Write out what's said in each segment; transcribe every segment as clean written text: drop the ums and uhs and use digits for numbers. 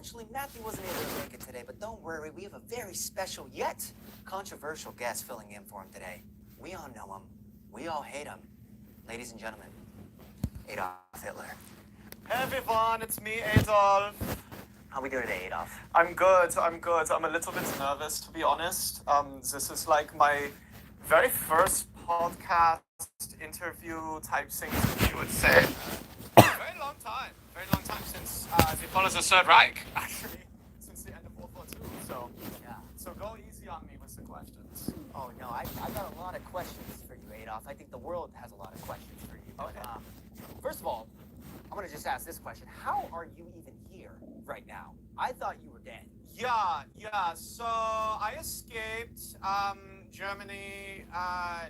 Unfortunately, Matthew wasn't able to make it today, but don't worry, we have a very special yet controversial guest filling in for him today. We all know him. We all hate him. Ladies and gentlemen, Adolf Hitler. Hey everyone, it's me, Adolf. How we doing today, Adolf? I'm good. I'm a little bit nervous, to be honest. This is like my very first podcast interview type thing, you would say. Very long time since they followed the Third Reich, actually, since the end of World War II. So, Yeah. so go easy on me with the questions. Oh, no, I got a lot of questions for you, Adolf. I think the world has a lot of questions for you. But, Okay. First of all, I'm going to just ask this question. How are you even here right now? I thought you were dead. Yeah. So I escaped Germany.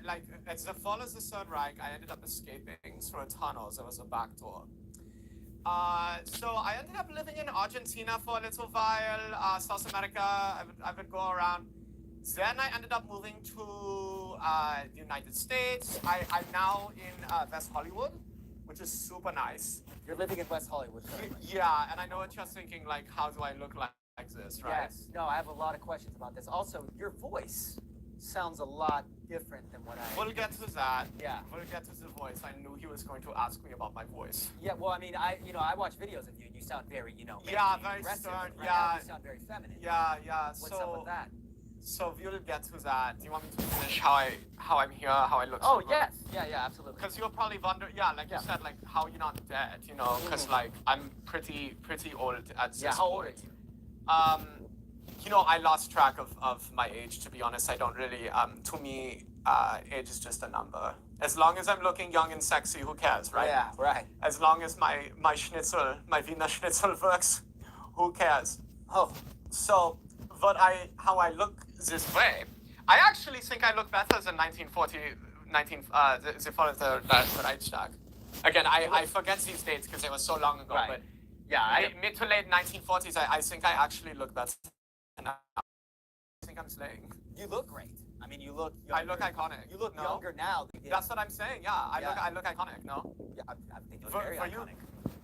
Like at the fall of the Third Reich, I ended up escaping through a tunnel. There was a back door. So I ended up living in Argentina for a little while. South America, I would go around. Then I ended up moving to the United States. I'm now in West Hollywood, which is super nice. You're living in West Hollywood currently. Yeah, and I know what you're thinking, like, how do I look like this, right? Yes. No, I have a lot of questions about this. Also, your voice sounds a lot different than what I... We'll get to that. Yeah. We'll get to the voice. I knew he was going to ask me about my voice. Yeah, well, I mean, I watch videos of you, and you sound very, Yeah, manly, very aggressive. stern, Right yeah. now, you sound very feminine. Yeah. What's up with that? So we'll get to that. Do you want me to finish how I'm here, how I look? Oh, yes. Yeah, absolutely. Because you'll probably wonder, like you said, like, how you're not dead, because, like, I'm pretty old at this point. Yeah, how old are you? I lost track of my age, to be honest. I don't really, to me, age is just a number. As long as I'm looking young and sexy, who cares, right? Yeah, right. As long as my schnitzel, my Wiener Schnitzel works, who cares? Oh. So, how I look this way, I actually think I look better than the fall of the Reichstag. Again, I forget these dates because they were so long ago, Right. but Yeah, mid to late 1940s, I think I actually look better. I think I'm slaying. you look great. I mean, you look... I look iconic. You look no? younger now than you did. That's what I'm saying, yeah. I look iconic, no? Yeah, I think you look For, very for iconic.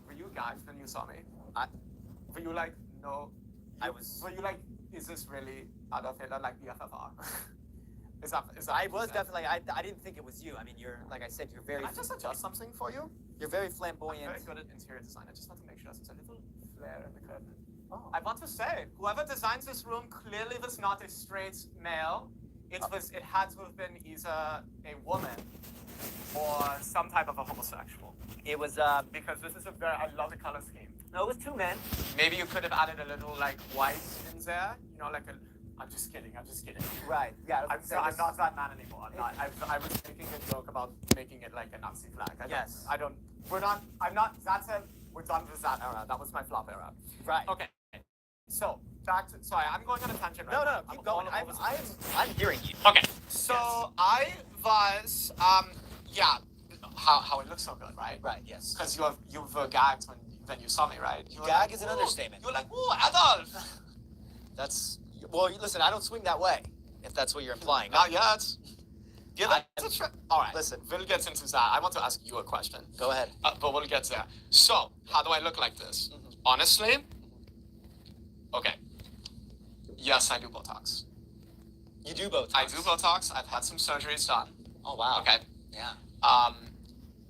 for you guys, when you saw me, I- were you like, no? Were you like, is this really Adolf Hitler, like the FFR? Is that I was definitely... I didn't think it was you. I mean, you're... Like I said, you're very... Can I just adjust something for you? You're very I'm flamboyant. very good at interior design. I just want to make sure there's a little flare in the curtain. Oh. I want to say, whoever designed this room clearly was not a straight male. It had to have been either a woman or some type of a homosexual. It was, Because this is I love the color scheme. No, it was two men. Maybe you could have added a little, like, white in there. I'm just kidding. Right. Yeah. I'm not that man anymore. I'm not. I was making a joke about making it like a Nazi flag. We're done with that era. That was my flop era. Right. Okay. So, sorry, I'm going on a tangent right No, now. keep going. I'm hearing you. Okay. So, I was, how it looks so good, right? Right, yes. Because you were gagged when you saw me, right? Gag is an understatement. You were like, ooh, Adolf! Well, listen, I don't swing that way, if that's what you're implying. Not yet. Give it a try. All right. Listen. We'll get into that. I want to ask you a question. Go ahead. But we'll get there. So, how do I look like this? Honestly? Okay. Yes, I do Botox. You do Botox? I do Botox. I've had some surgeries done. Oh, wow. Okay. Yeah.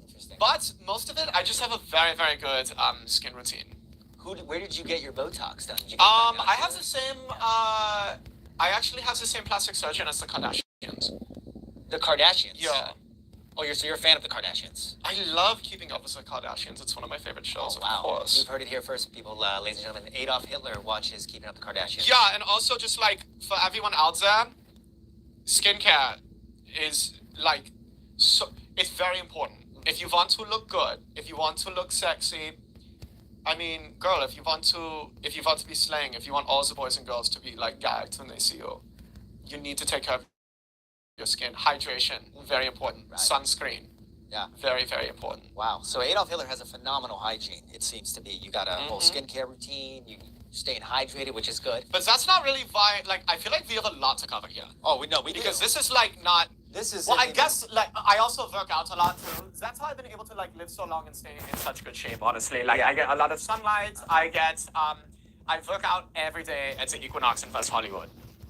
Interesting. But most of it, I just have a very, very good skin routine. Where did you get your Botox done? Did you get that done I have the same, I actually have the same plastic surgeon as the Kardashians. The Kardashians? Yeah. Oh, so you're a fan of the Kardashians? I love Keeping Up with the Kardashians. It's one of my favorite shows, Oh, wow. of course. You've heard it here first, people, ladies and gentlemen. Adolf Hitler watches Keeping Up with the Kardashians. Yeah, and also just like, for everyone out there, skincare is like, so it's very important. If you want to look good, if you want to look sexy, I mean, girl, if you want to be slaying, if you want all the boys and girls to be like gagged when they see you, you need to take care of your skin. Hydration, very important. Right. Sunscreen, Yeah. very, very important. Wow. So Adolf Hitler has a phenomenal hygiene, it seems to be. You got a whole skincare routine, you staying hydrated, which is good. But that's not really why, like, I feel like we have a lot to cover here. Oh, we Because do. this is like not... This is... Well, I guess, like, I also work out a lot, too. That's how I've been able to, like, live so long and stay in such good shape, honestly. Like, Yeah. I get a lot of sunlight. I get, I work out every day at the Equinox in West Hollywood.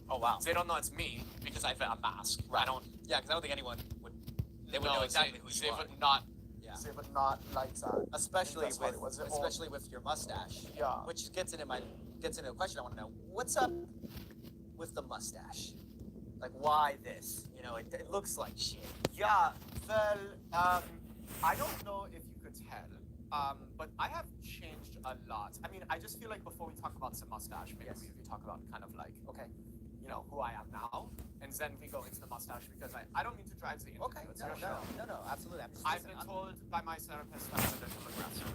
Oh wow. They don't know it's me because I wear a mask. Right. I don't. Yeah, because I don't think anyone would. They would know exactly who they you are. would not. Yeah. They would not like that. Especially That's what it was. especially with your mustache. Yeah. Which gets into a question I want to know. What's up with the mustache? Like, why this? You know, it looks like shit. Yeah. Well, I don't know if you could tell, but I have changed a lot. I mean, I just feel like before we talk about the mustache, maybe Yes. we talk about kind of like, Okay. you know, who I am now, and then we go into the mustache because I don't mean to drive the interview. Okay. It's No, your no, show. no, absolutely. I'm just I've listening. been told by my therapist that I'm a little aggressive.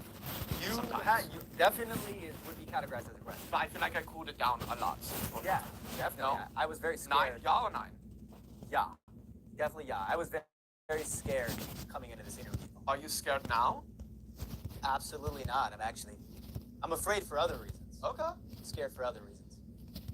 Sometimes. You definitely would be categorized as aggressive. But I feel like I cooled it down a lot. Yeah, definitely. No. I was very 9, scared. yeah or 9? Yeah, definitely. Yeah, I was very scared coming into this interview. Are you scared now? Absolutely not. I'm afraid for other reasons. Okay. I'm scared for other reasons.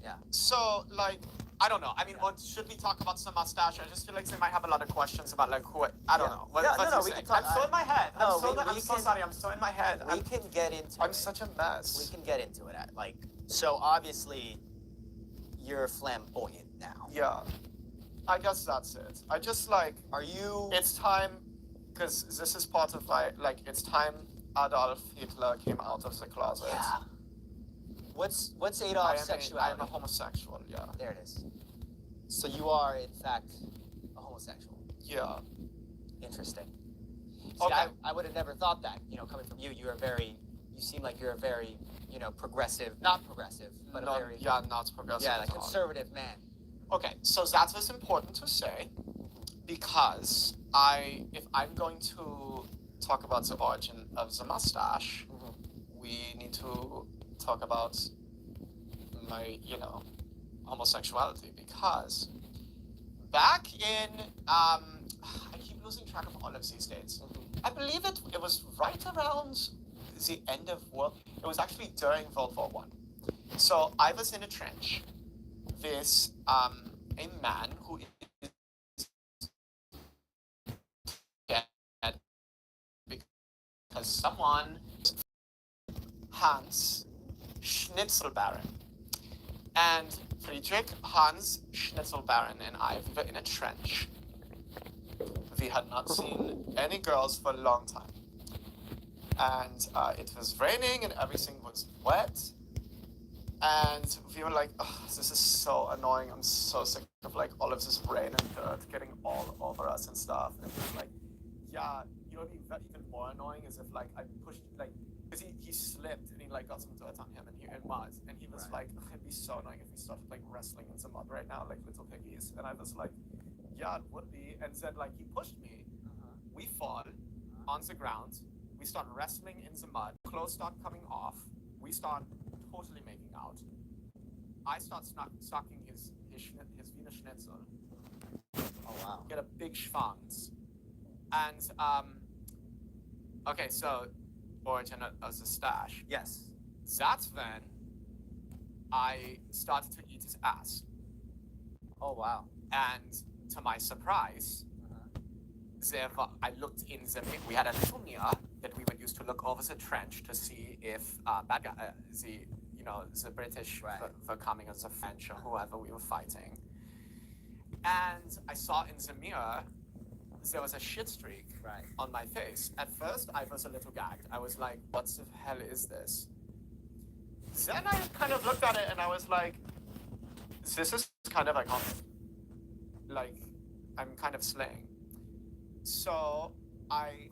Yeah. So, like, I don't know. I mean, should we talk about some mustache? I just feel like they might have a lot of questions about, like, who. I don't know. What Yeah, do no, you we think? can talk- I'm so in my head. No, I'm so sorry. I'm so in my head. We can get into I'm it. such a mess. We can get into it. So obviously, you're flamboyant now. Yeah. I guess that's it. I just, like, Are you? it's time, because this is part of my, like, it's time Adolf Hitler came out of the closet. Yeah. What's I Adolf's am sexuality? a homosexual, yeah. There it is. So you are, in fact, a homosexual. Yeah. Interesting. See, Okay. I would have never thought that. You know, coming from you, you seem like you're a very, progressive, not progressive, but Not, a very, not progressive yeah, at like all. conservative man. Okay, so that was important to say because if I'm going to talk about the origin of the mustache, we need to talk about my, homosexuality because back in, I keep losing track of all of these dates. I believe it was right around the end of it was actually during World War I. So I was in a trench with a man who is dead because someone, Hans Schnitzelbaron, and Friedrich Hans Schnitzelbaron and I were in a trench. We had not seen any girls for a long time. And it was raining and everything was wet. And we were like, oh, this is so annoying. I'm so sick of like all of this rain and dirt getting all over us and stuff. And he was like, yeah, you know what would be even more annoying is if like I pushed like, because he slipped and he like got some dirt on him and mud. And he was like, oh, it'd be so annoying if we started like wrestling in some mud right now, like little piggies. And I was like, yeah, it would be. And said like, he pushed me. We fall on the ground. We start wrestling in the mud. Clothes start coming off. We start totally making out. I start sucking his Wiener Schnitzel. Oh wow. Get a big schwanz. And okay, so origin of the stash. Yes. That's when I started to eat his ass. Oh wow. And to my surprise, I looked in the we had a little mirror that we would use to look over the trench to see if bad guy, the British were coming as the French or whoever we were fighting. And I saw in the mirror there was a shit streak on my face. At first, I was a little gagged. I was like, what the hell is this? Then I kind of looked at it and I was like, this is kind of iconic. Like, I'm kind of slaying. So I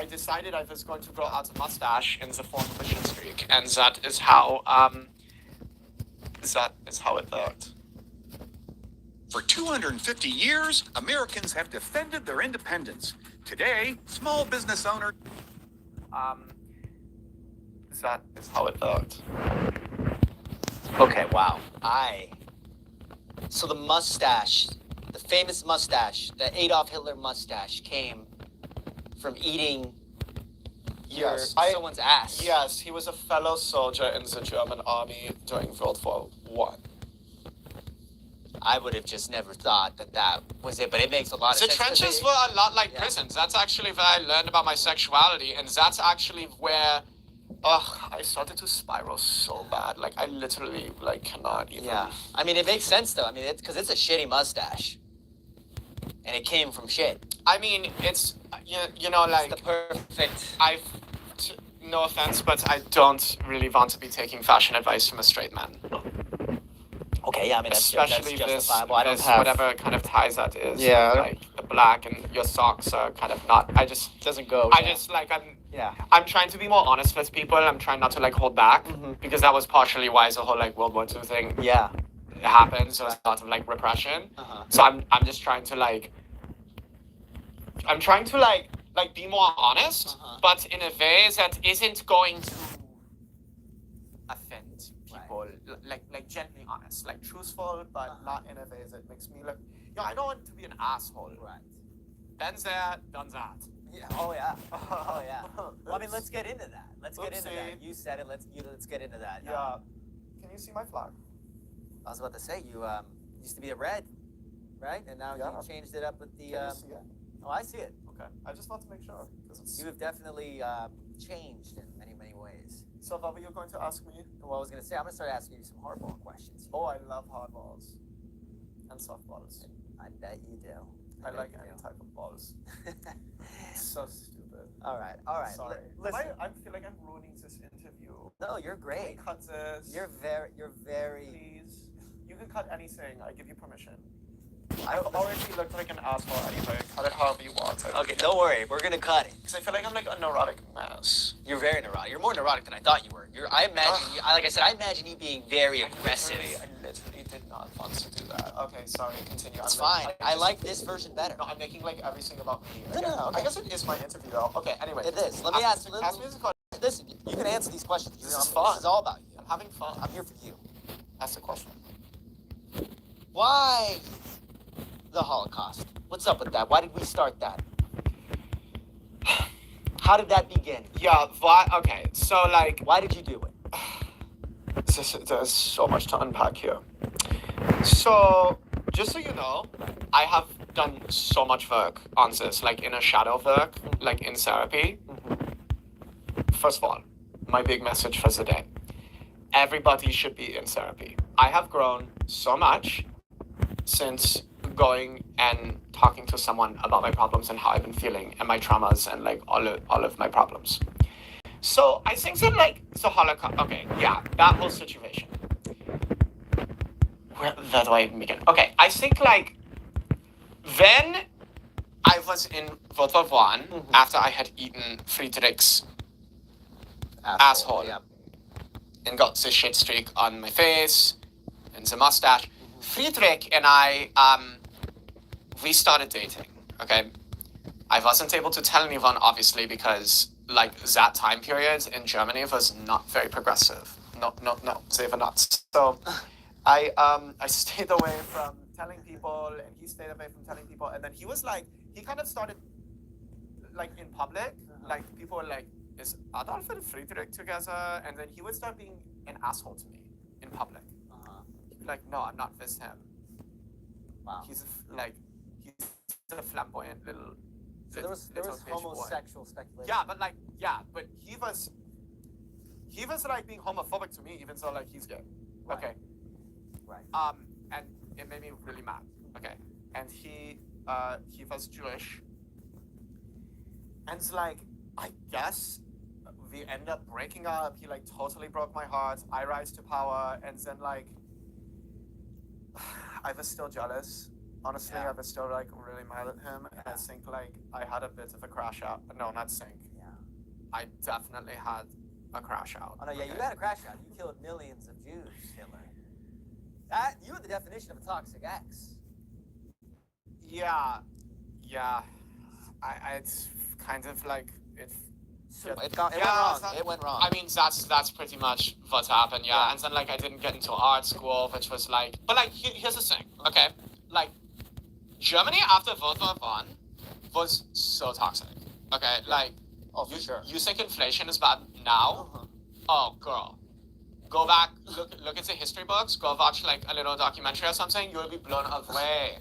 decided I was going to grow out a mustache in the form of a shit streak, and that is how it worked. For 250 years, Americans have defended their independence. Today, small business owners... That is how it worked. Okay, wow. So the mustache, the famous mustache, the Adolf Hitler mustache came from eating someone's ass. Yes, he was a fellow soldier in the German army during World War I. I would have just never thought that was it, but it makes a lot of sense. The trenches were a lot like prisons. That's actually where I learned about my sexuality, and that's actually where I started to spiral so bad. Like I literally like cannot even. Yeah. I mean, it makes sense though. I mean, because it's a shitty mustache, and it came from shit. I mean, it's you know like It's the perfect. no offense, but I don't really want to be taking fashion advice from a straight man. Okay, yeah, I mean that's Especially justifiable. this, I don't have. whatever kind of ties that is. Yeah. Like the black and your socks are kind of not. I just Doesn't go. I yeah. just like Yeah. I'm trying to be more honest with people. I'm trying not to like hold back because that was partially why the whole like World War II thing Yeah. happened. So it's a lot of like repression. So I'm just trying to like be more honest, but in a way that isn't going to offend people. Like gently honest, like truthful, but not in a way that makes me look. I don't want to be an asshole. Right. Been there, done that. Yeah. Oh yeah. Oh yeah. Well, I mean, let's get into that. Let's get into Oopsie. that. You said it. Let's get into that. Yeah. Can you see my flag? I was about to say you used to be a red, right? And now Yeah. you changed it up with the. Can you see it? Oh, I see it. Okay. I just want to make sure because it's. You have definitely changed in many ways. So, what were you going to ask me? Well, I was gonna say I'm gonna start asking you some hardball questions. Oh, I love hardballs and softballs. I bet you do. I bet like you any do. type of balls. It's so stupid. All right. Sorry. Listen. I feel like I'm ruining this interview. No, you're Can great. we cut this? You're very. Please. You can cut anything. I give you permission. I I've already looked like an asshole anyway. Cut it however you want. Okay, don't worry. We're gonna cut it. Because I feel like I'm like a neurotic mess. You're very neurotic. You're more neurotic than I thought you were. I imagine you. Like I said, I imagine you being very aggressive. I literally did not want to do that. Okay, sorry. Continue. It's I'm fine. like- I like this version better. No, I'm making like everything about me. No, no, okay. I guess it is my interview though. Okay, anyway. It is. Let me ask. Ask me this question. Listen, you can answer these questions. This is fun. This is all about you. I'm having fun. I'm here for you. Ask the question. Why the Holocaust? What's up with that? Why did we start that? How did that begin? Yeah, why? Okay, so like, Why did you do it? there's so much to unpack here. So, just so you know, I have done so much work on this, like inner shadow work, like in therapy. First of all, my big message for the day. Everybody should be in therapy. I have grown so much since going and talking to someone about my problems and how I've been feeling and my traumas and like all of my problems. So I think that like the Holocaust, okay, yeah, that whole situation. Where do I even begin? Okay, I think like when I was in World War I, after I had eaten Friedrich's asshole. Yeah. And got the shit streak on my face and the mustache. Friedrich and I, we started dating, okay? I wasn't able to tell anyone, obviously, because, like, that time period in Germany was not very progressive. No, they were not. So, I stayed away from telling people, and he stayed away from telling people, and then he was like, he kind of started, like, in public, like, people were like, is Adolf and Friedrich together? And then he would start being an asshole to me in public. He'd be like, no, I'm not with him. Wow. He's a flamboyant little. So there was little bitch boy. homosexual speculation. Yeah, but he was like being homophobic to me, even though like he's gay. Right. Okay. Right. And it made me really mad. Okay. And he was Jewish. And like, I guess we end up breaking up. He like totally broke my heart. I rise to power, and then like I was still jealous. Honestly, Yeah. I was still like really mad at him. And I think like I had a bit of a crash out. No, not think. Yeah. I definitely had a crash out. Oh no, yeah, you had a crash out. You killed millions of Jews, Hitler. You were the definition of a toxic ex. Yeah. It's kind of like it. So Yeah. it went Yeah, wrong. that- It went wrong. I mean, that's pretty much what happened, yeah. Yeah. And then, like, I didn't get into art school, which was, like... But, like, here's the thing, okay? Like, Germany after World War I was so toxic, okay? Like, oh, for sure. you think inflation is bad now? Oh, girl. Go back, look at the history books, go watch, like, a little documentary or something, you'll be blown away.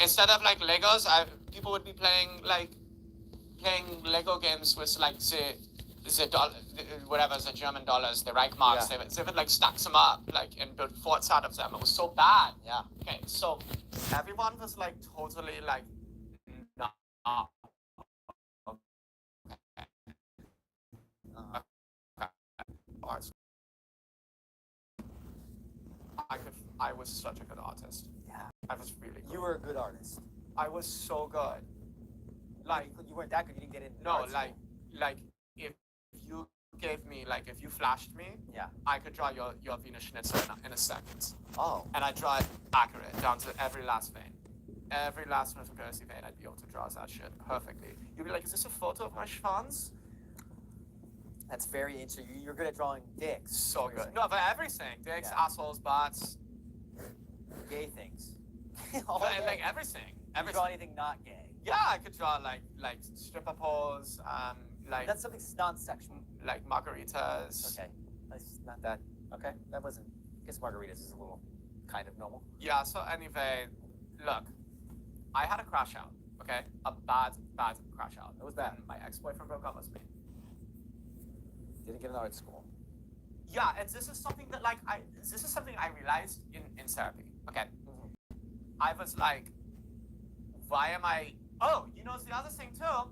Instead of, like, Legos, people would be playing Lego games with, like, the whatever, the German dollars, the Reichmarks, they would like stack them up, like, and build forts out of them. It was so bad. Yeah. Okay, so everyone was like totally like, nah. I was such a good artist. Yeah. I was really good. You were a good artist. I was so good. Like, you weren't that good. You didn't get into no, art like, school. like if you gave me, like, if you flashed me, Yeah. I could draw your Wiener Schnitzel in a second. Oh. And I draw it accurate down to every last vein. Every last Metropolitan vein, I'd be able to draw that shit perfectly. You'd be like, is this a photo of my schwanz? That's very interesting. You're good at drawing dicks. So good. No, but everything. Dicks, Yeah. assholes, butts, Gay things. like everything. You draw anything not gay. Yeah, I could draw like stripper poles, like That's something non-sexual. like margaritas. Okay. That's not that. Okay. That wasn't. I guess margaritas is a little kind of normal. Yeah. So anyway, look, I had a crash out. Okay, a bad crash out. It was bad. And my ex-boyfriend broke up with me. Didn't get into art school. Yeah, and this is something that this is something I realized in therapy. Okay, I was like, why am I? Oh, you know, the other thing too.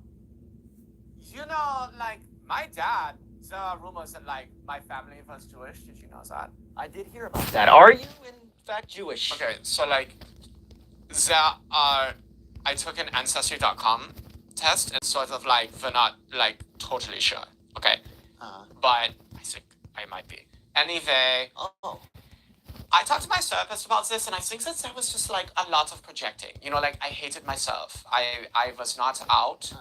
You know, like my dad. There are rumors that like my family was Jewish. Did you know that? I did hear about that. Are you in fact Jewish? Okay, so like, I took an Ancestry.com test and sort of like we're not like totally sure. Okay, but I think I might be. Anyway, I talked to my therapist about this, and I think that there was just like a lot of projecting. You know, like I hated myself. I was not out.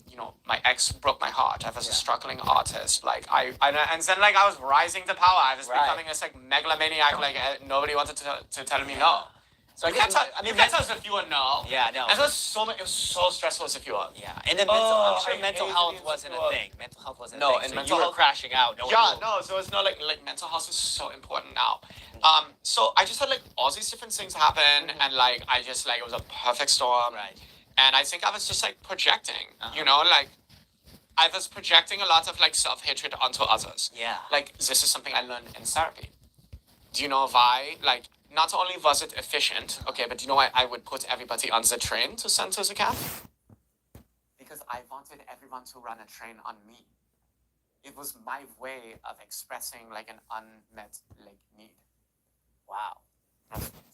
You know, my ex broke my heart. I was a struggling artist. Like and then like I was rising to power. I was becoming this like megalomaniac. Like nobody wanted to tell me no. So you can't tell us if you were no. Yeah, no. And it was so stressful as if you were. Yeah, and then I'm sure mental health wasn't a thing. Mental health wasn't a thing. and So mental you were health crashing out. So it's not like mental health is so important now. So I just had like all these different things happen, and like I just like it was a perfect storm. Right. And I think I was just like projecting. You know, like I was projecting a lot of like self-hatred onto others. Yeah. Like this is something I learned in therapy. Do you know why? Like not only was it efficient, okay, but do you know why I would put everybody on the train to send to the camp? Because I wanted everyone to run a train on me. It was my way of expressing like an unmet like need. Wow.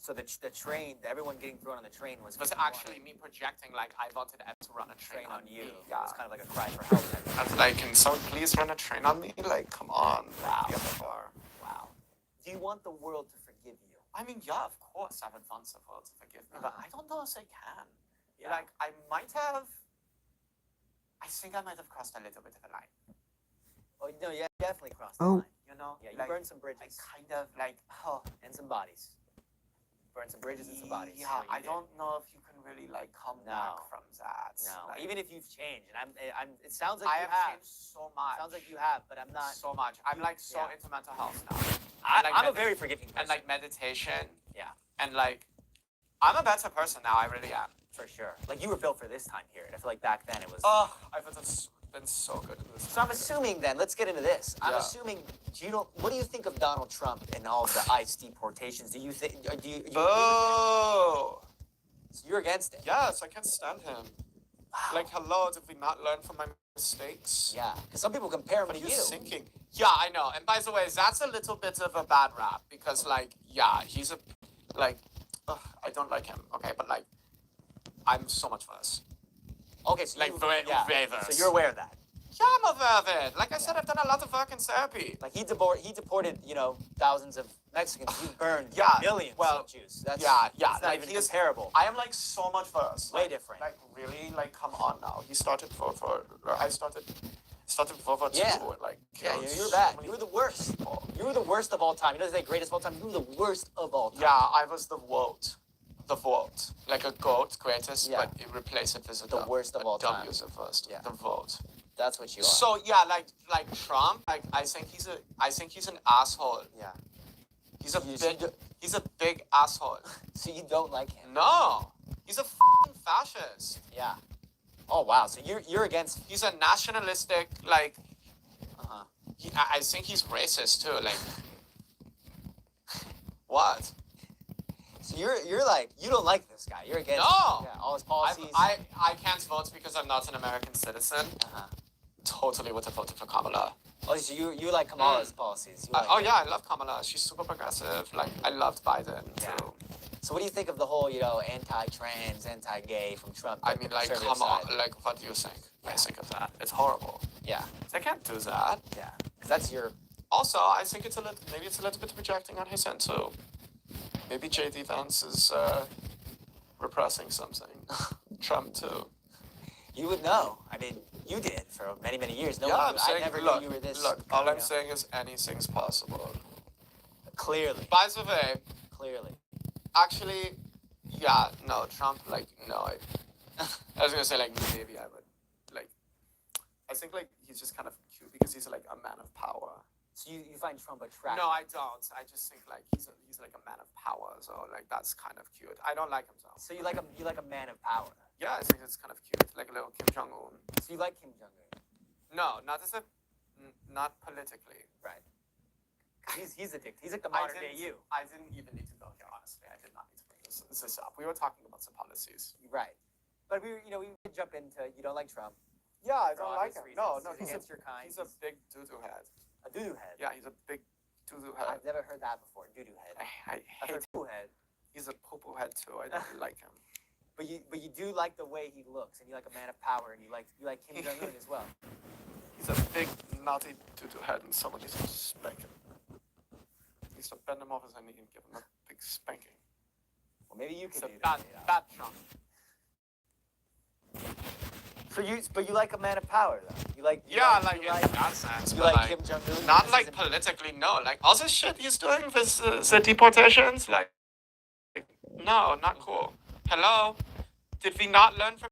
So the train, everyone getting thrown on the train was actually me projecting like I wanted Ed to run a train on you. Me. Yeah. It was kind of like a cry for help. I was like, can someone please run a train on me? Like, come on. Wow. Wow. Wow. Do you want the world to forgive you? I mean, yeah, of course I would want the world to forgive me, but I don't know if they can. Yeah. Like, I think I might have crossed a little bit of a line. Oh, no, yeah, definitely crossed the line. You know? Yeah, you like, burned some bridges. I kind of like, And some bodies. Burned some bridges and some bodies. Yeah, I don't know if you can really like come back from that. No, like, even if you've changed, and it sounds like I you have have. changed so much. Sounds like you have, but I'm not. So much. I'm like so Yeah. into mental health now. I'm a very forgiving person. And like meditation. Yeah. And like, I'm a better person now. I really am. For sure. Like, you were built for this time period. I feel like back then it was. Oh, I've been so good at this. So I'm assuming then, let's get into this. I'm Yeah. assuming, what do you think of Donald Trump and all of the ICE deportations? Do you think, do you Boo! so you're against it? Yes, I can't stand him. Like, hello, did we not learn from my mistakes? Yeah, because some people compare him What to are you you. thinking? Yeah, I know. And by the way, that's a little bit of a bad rap because, like, yeah, he's a, like, I don't like him. Okay, but like, I'm so much worse. Okay, so Like, very worse. So you're aware of that. Yeah, I'm aware of it. Like I said, I've done a lot of work in therapy. Like, he deported, thousands of Mexicans. He burned millions well, of Jews. That's, yeah. That's not like, even he is- comparable. I am like so much worse. Way Like, different. Like really, like come on now. He started I started World War II. Yeah. And, like, Yeah, killed you're so bad. many You were the worst. people. You were the worst of all time. You know they say greatest of all time? You were the worst of all time. Yeah, I was the world. The world. Like a goat, greatest, Yeah. but you replace it with a The worst of all time. W is the first. Yeah. The world. That's what you are. So yeah, like Trump, like I think he's an asshole. Yeah. He's a You- he's a big asshole. So you don't like him? No, he's a f***ing fascist. Yeah. Oh wow, so you're against? He's a nationalistic, like, Uh-huh. I think he's racist too. Like, what? So you're like, you don't like this guy. You're against No. all his policies. I can't vote because I'm not an American citizen. Uh-huh. Totally would have voted for Kamala. Oh, so you like Kamala's policies? You like Oh yeah, I love Kamala. She's super progressive. Like, I loved Biden Yeah. too. So what do you think of the whole, anti-trans, anti-gay from Trump? I mean, like, conservative come on. side? Like, what do you think? I think of that. It's horrible. Yeah, They can't do that. yeah. Because that's your. Also, I think maybe it's a little bit projecting on his end too. Maybe J.D. Vance is repressing something. Trump too. You would know. I mean, you did for many, many years. No Yeah, one. I'm saying, I never look, knew you were this. look. All I'm saying is anything's possible. Clearly, By the way, clearly. actually, yeah, no, Trump, like, no. I was gonna say, like, maybe I would, like, I think, like, he's just kind of cute because he's like a man of power. So you find Trump attractive? No, I don't. I just think like he's like a man of power, so like that's kind of cute. I don't like him though. So you like a man of power. Yeah, I think it's kind of cute, like a little Kim Jong Un. So you like Kim Jong Un, No, not as a, not politically. right? He's a dick. He's like the modern day you. I didn't even need to go here, honestly. I did not need to bring this up. We were talking about some policies. Right. But we could jump into you don't like Trump. Yeah, I For don't like obvious him. No, reasons. no, He's he's against your kind. He's a big doo-doo head. A doo-doo head. Yeah, he's a big doo-doo head. I've never heard that before. Doo-doo head. I I've hate heard poo head. He's a poo-poo head too. I don't like him. But you do like the way he looks, and you like a man of power, and you like Kim Jong Un as well. He's a big naughty doo-doo head, and someone needs to spank him. Needs to bend him over his knee and give him a big spanking. Well, maybe you It's could a do that. bad Trump. But you like a man of power, though. You like. Yeah, like like in that sense, you but like Kim Jong Un. not like politically. No, like all this shit he's doing with the deportations. Like, no, not cool. Hello, did we not learn from?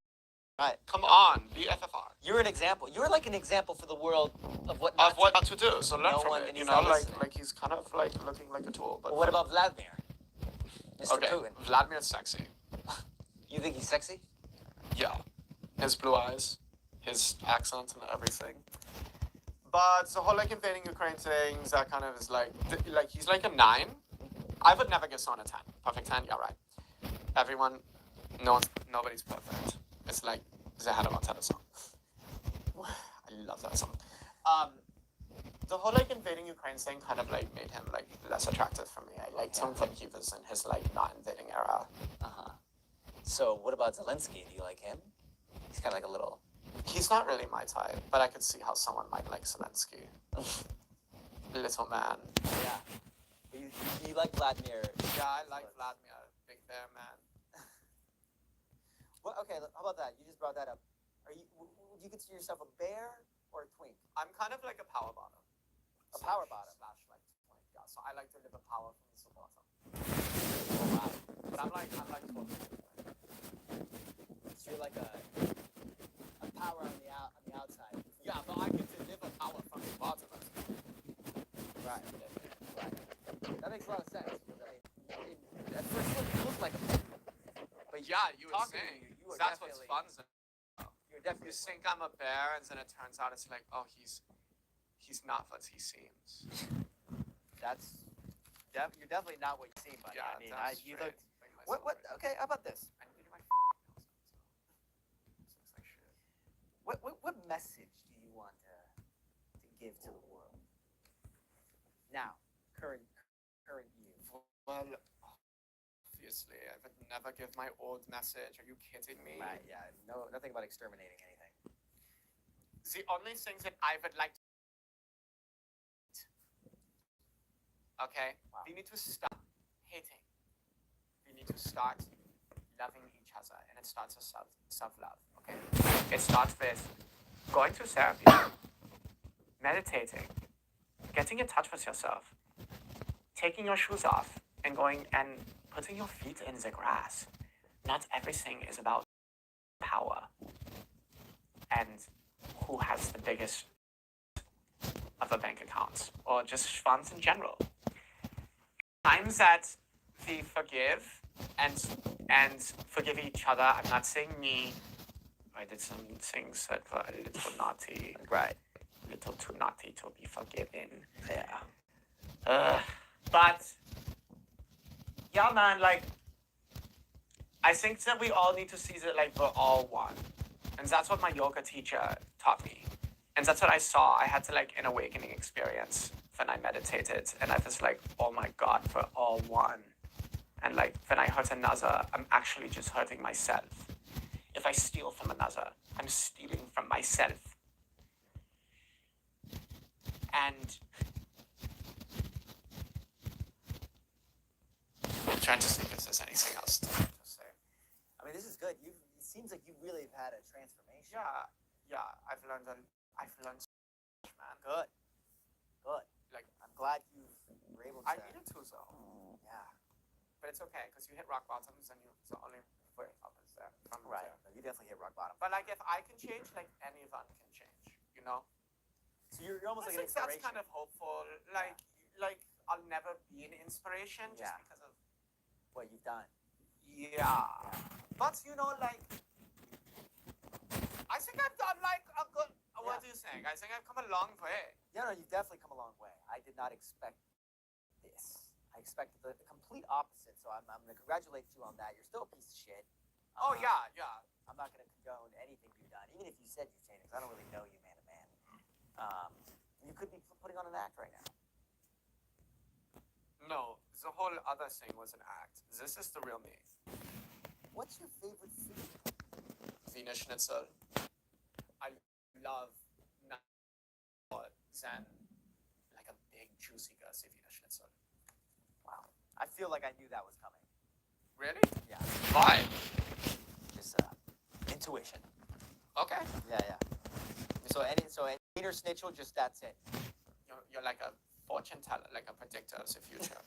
Right. Come on, be FFR. You're an example. You're like an example for the world of what Of what not to do. So learn No from one- it. and You he's know, not like listening. he's kind of like looking like a tool. But Well, what about Vladimir? Mr. okay, Putin. Vladimir's sexy. You think he's sexy? Yeah, his blue eyes, his accent, and everything. But the whole like invading Ukraine things, that kind of is like he's like a 9. I would never give someone a 10. Perfect 10, yeah, right. Everyone, nobody's perfect. It's like the Hannah Montana song. I love that song. The whole like invading Ukraine thing kind of like made him like less attractive for me. I liked him when he was in his like not invading era. Uh-huh. So what about Zelensky? Do you like him? He's kind of like a little. He's not really my type, but I could see how someone might like Zelensky. Little man. Yeah. But you like Vladimir. Yeah, I like Vladimir, big bear man. Well, okay, how about that? You just brought that up. Would you consider yourself a bear or a twink? I'm kind of like a power bottom. A power bottom. Slash like twink. Yeah, so I like to live a power from the bottom. Oh, wow. But I'm like 12. So you're like a power on the outside. Yeah, but I get to live a power from the bottom. Right. That makes a lot of sense. Because, I mean, at first you look like a bear. But Yeah, you were talking to saying. you are That's what's definitely- fun. You're You definitely. think I'm a bear, and then it turns out it's like, oh, he's not what he seems. You're definitely not what you seem, buddy. Yeah, I mean, that's you straight. look. Make myself What? straight. Okay, how about this? I need my nails done, so this looks like shit. What message do you want to give to the world? Now, current you. Well, obviously, I would never give my old message. Are you kidding me? Right. Yeah. No, nothing about exterminating anything. The only thing that I would like to... Okay? Wow. We need to stop hating. We need to start loving each other. And it starts with self-love, okay? It starts with going to therapy, meditating, getting in touch with yourself, taking your shoes off, and going and putting your feet in the grass. Not everything is about power and who has the biggest of a bank account or just funds in general. Times that we forgive and forgive each other. I'm not saying me. I did some things that were a little naughty. Right. A little too naughty to be forgiven. Yeah. But yeah, man, like I think that we all need to see that like we're all one. And that's what my yoga teacher taught me. And that's what I saw. I had to like an awakening experience when I meditated. And I was like, oh my God, we're all one. And like when I hurt another, I'm actually just hurting myself. If I steal from another, I'm stealing from myself. And I'm trying to think if there's anything else to say. I mean, this is good. It seems like you really have had a transformation. Yeah, I've learned so much, man. Good. Like, I'm glad you were able to. I needed to, though. Yeah. But it's okay, because you hit rock bottoms and it's the only way up is there. Right. No, you definitely hit rock bottom. But like, if I can change, like anyone can change, you know? So you're almost I like an think that's inspiration. kind of hopeful. Like I'll never be an inspiration just Yeah. because of What you've done. yeah. But you know, like I think I've done like a good. What do you think? I think I've come a long way. Yeah, no, you've definitely come a long way. I did not expect this. I expected the complete opposite. So I'm going to congratulate you on that. You're still a piece of shit. Oh yeah. I'm not going to condone anything you've done, even if you said you've changed. I don't really know you man to man. You could be putting on an act right now. No, the whole other thing was an act. This is the real me. What's your favorite food? Wiener Schnitzel. I love nothing more than like a big juicy gusty Wiener Schnitzel. Wow. I feel like I knew that was coming. Really? Yeah. Why? Just intuition. Okay. Yeah. So any Wiener Schnitzel, just that's it. You're like a fortune teller, like a predictor of the future.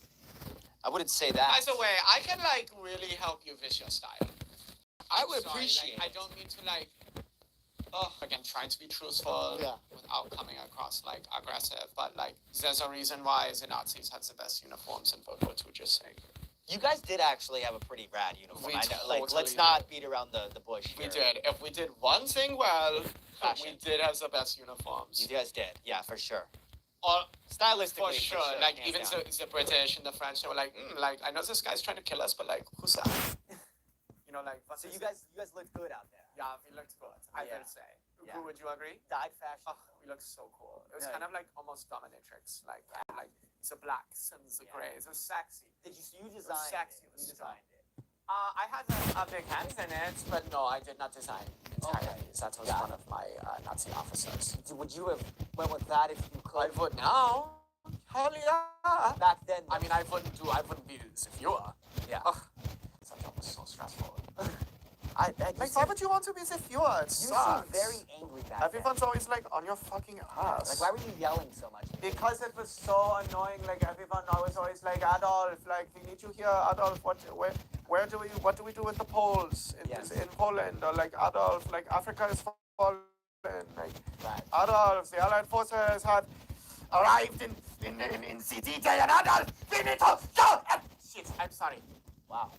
I wouldn't say that. By the way, I can like really help you with your style. I would Sorry, appreciate like, I don't mean to like, again, trying to be truthful without coming across like aggressive, but like there's a reason why the Nazis had the best uniforms in World War II, just saying. You guys did actually have a pretty rad uniform. We I know. Like, totally let's not beat around the bush We here. did. If we did one thing well, Fashion. we did have the best uniforms. You guys did. Yeah, for sure. Or Stylistically, for sure. Like hands even down. the British and the French, they were like, like I know this guy's trying to kill us, but like who's that? You know, like So you guys looked good out there. Yeah, we looked good. I Yeah. will say. Yeah. Would you agree? Dyed fashion. Oh, we looked so cool. It was Yeah. kind of like almost dominatrix, like the blacks and the grays. It was sexy. Did you designed sexy, it? it was You designed it. I had a big hand in it, but no, I did not design it entirely. That was one of my Nazi officers. Would you have went with that if you I could? would now. Hell yeah. Back then. I mean, I wouldn't be the viewer. Yeah. Ugh, that job was so stressful. Like, why would you want to be the viewer? It you sucks. seem very angry back Everyone's always like on your fucking ass. then. Like, why were you yelling so much? Because it was so annoying. Like everyone was always like, Adolf, like we need you here, Adolf. What do we do with the Poles in Poland? Or like Adolf, like Africa is fallen. Like Right. Adolf, the Allied forces have arrived in city and Adolf, we need to go. Shit, I'm sorry. Wow.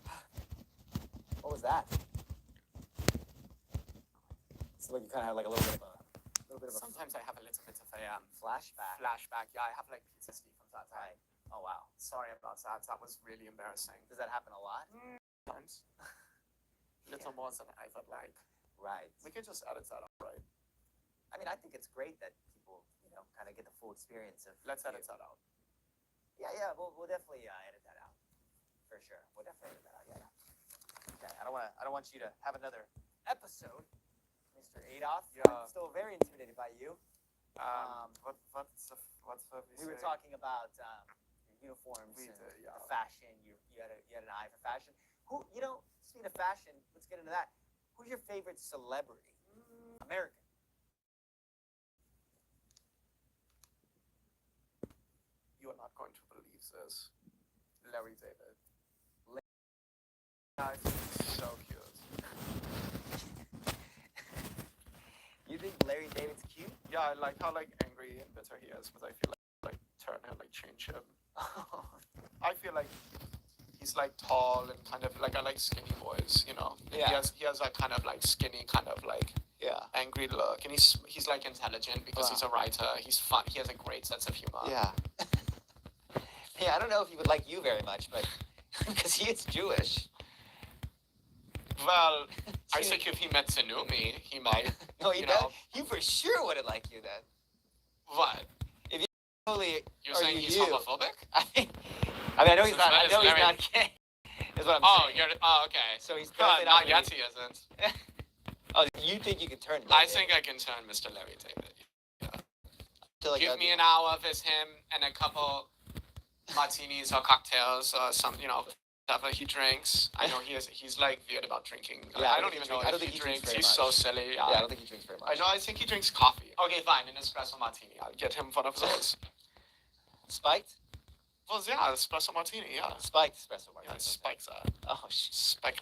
What was that? So like you kind of had like a little bit of a Sometimes I have a little bit of a flashback. Yeah, I have like PTSD from that time. Right. Oh wow. Sorry about that. That was really embarrassing. Does that happen a lot? Times. Little more than I would like. Right. We can just edit that out, right? I mean, I think it's great that people, kind of get the full experience of. Let's edit that out. Yeah. We'll definitely edit that out. For sure. We'll definitely edit that out. Yeah. Okay. I don't want you to have another episode, Mr. Adolf. Yeah. I'm still very intimidated by you. What's the We were talking about your uniforms We and did, yeah. the fashion. You had an eye for fashion. Who, speaking of fashion, let's get into that. Who's your favorite celebrity? American. You are not going to believe this. Larry David. Larry- I think he's so cute. You think Larry David's cute? Yeah, I like how angry and bitter he is, but I feel like turn him, change him. I feel like he's like tall and kind of like I like skinny boys, you know. And Yeah. He has that kind of like skinny kind of like Yeah. angry look, and he's like intelligent because he's a writer. He's fun. He has a great sense of humor. Yeah. Yeah, I don't know if he would like you very much, but because he is Jewish. Well, I think if he met to know me, he might. No, he You does. know. He for sure wouldn't like you then. What? Totally. You're Are saying you he's you? homophobic? I mean, I know he's not. I That is know he's very- not gay. Is what I'm Oh, saying. okay. So he's No, definitely not not yet. He isn't. Oh, you think you can turn? I think I can turn Mr. Larry David. Give me an hour with him and a couple martinis or cocktails or some, you know, whatever he drinks. I know he's like weird about drinking. Yeah, I don't even know I don't if think he he drinks drinks. very He's much. so silly. Yeah, I don't think he drinks very much. I think he drinks coffee. Okay, fine, an espresso martini. I'll get him one of those. Spiked? Well, yeah, espresso martini, yeah. Spiked espresso Yeah, martini. spikes that. Oh shit. Spike.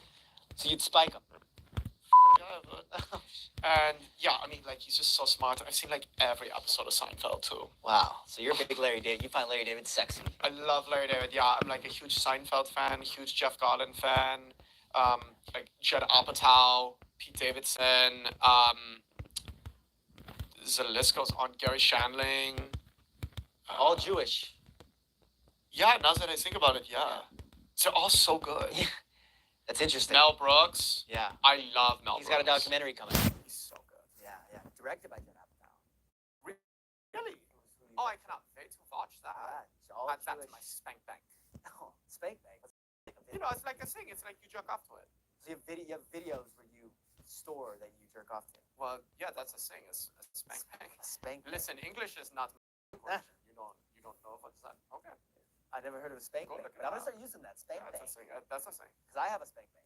So you'd spike him. Yeah, but, and yeah, I mean, like he's just so smart. I've seen like every episode of Seinfeld too. Wow. So you're a big Larry David. You find Larry David sexy. I love Larry David. Yeah, I'm like a huge Seinfeld fan, huge Jeff Garlin fan. Like Judd Apatow, Pete Davidson. The list goes on. Gary Shandling. All Jewish. Yeah, now that I think about it, yeah, they're all so good. Yeah. That's interesting. Mel Brooks. Yeah. I love Mel He's Brooks. got a documentary coming. He's so good. Yeah, yeah. Directed by Judd Apatow. Really? Oh, I cannot wait to watch that. It's all Add that to Jewish. my spank bank. Oh, spank bank. You know, it's like a thing. It's like you jerk off to it. So you have videos where you store that you jerk off to. Well, yeah, that's a thing. It's a spank bank. A spank bank. Listen, English is not my language. You don't know what's that? Okay, I never heard of a spank Go bank, look but I'm it gonna up. start using that spank that's a bank thing. That's a thing. because I have a spank bank.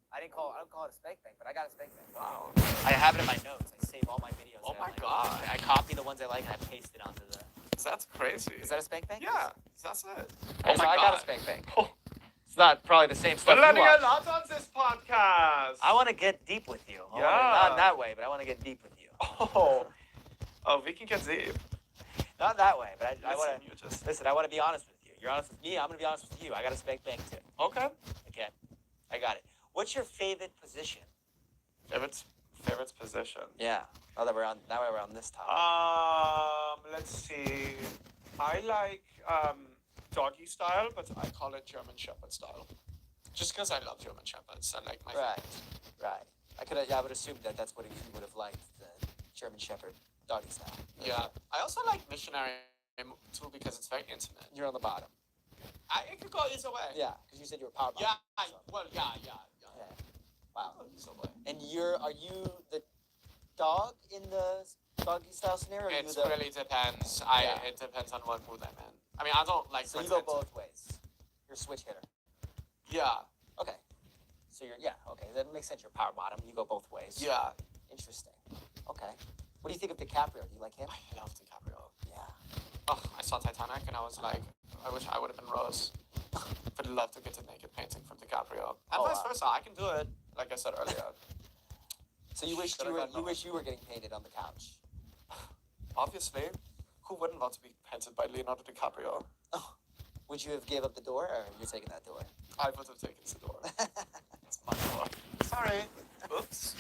I don't call it a spank bank, but I got a spank bank. Wow. I have it in my notes. I save all my videos. Oh that my I like. God. I copy the ones I like and I paste it onto the. That's crazy. Is that a spank bank? Yeah, that's it. Oh Oh my I got God. a spank bank. Oh. It's not probably the same stuff. We're you learning a watch. lot on this podcast. I want to get deep with you. Yeah. Not in that way, but I want to get deep with you. Oh, we can get deep. Not that way, but I want Listen, you just. to. Listen, I want to be honest with you. You're honest with me. I'm gonna be honest with you. I got a spank bank too. Okay. Okay, I got it. What's your favorite position? Favorite position. Yeah. Now that we're on this topic. Let's see. I like doggy style, but I call it German Shepherd style. Just because I love German Shepherds and like my Right. Right. I would assume that that's what you would have liked, the German Shepherd doggy style. Yeah. I also like missionary too because it's very intimate. You're on the bottom. It could go either way. Yeah, because you said you were power Yeah. bottom. Yeah. Yeah. Wow. Either way. And are you the dog in the doggy style scenario? Or are It you the, really depends. Yeah. It depends on what mood I'm in. I mean, I don't like. so you go pretend- both ways. You're a switch hitter. Yeah. Okay. So okay. That makes sense. You're power bottom. You go both ways. Yeah. Interesting. Okay. What do you think of DiCaprio? Do you like him? I love DiCaprio. Yeah. Oh, I saw Titanic and I was like, I wish I would have been Rose. But I'd love to get a naked painting from DiCaprio. And Oh, vice wow. versa. I can do it, like I said earlier. So you wish Should've you were gotten getting painted on the couch. Obviously, who wouldn't want to be painted by Leonardo DiCaprio? Oh. Would you have gave up the door, or you're taking that door? I would have taken the door. It's my door. Sorry. Oops.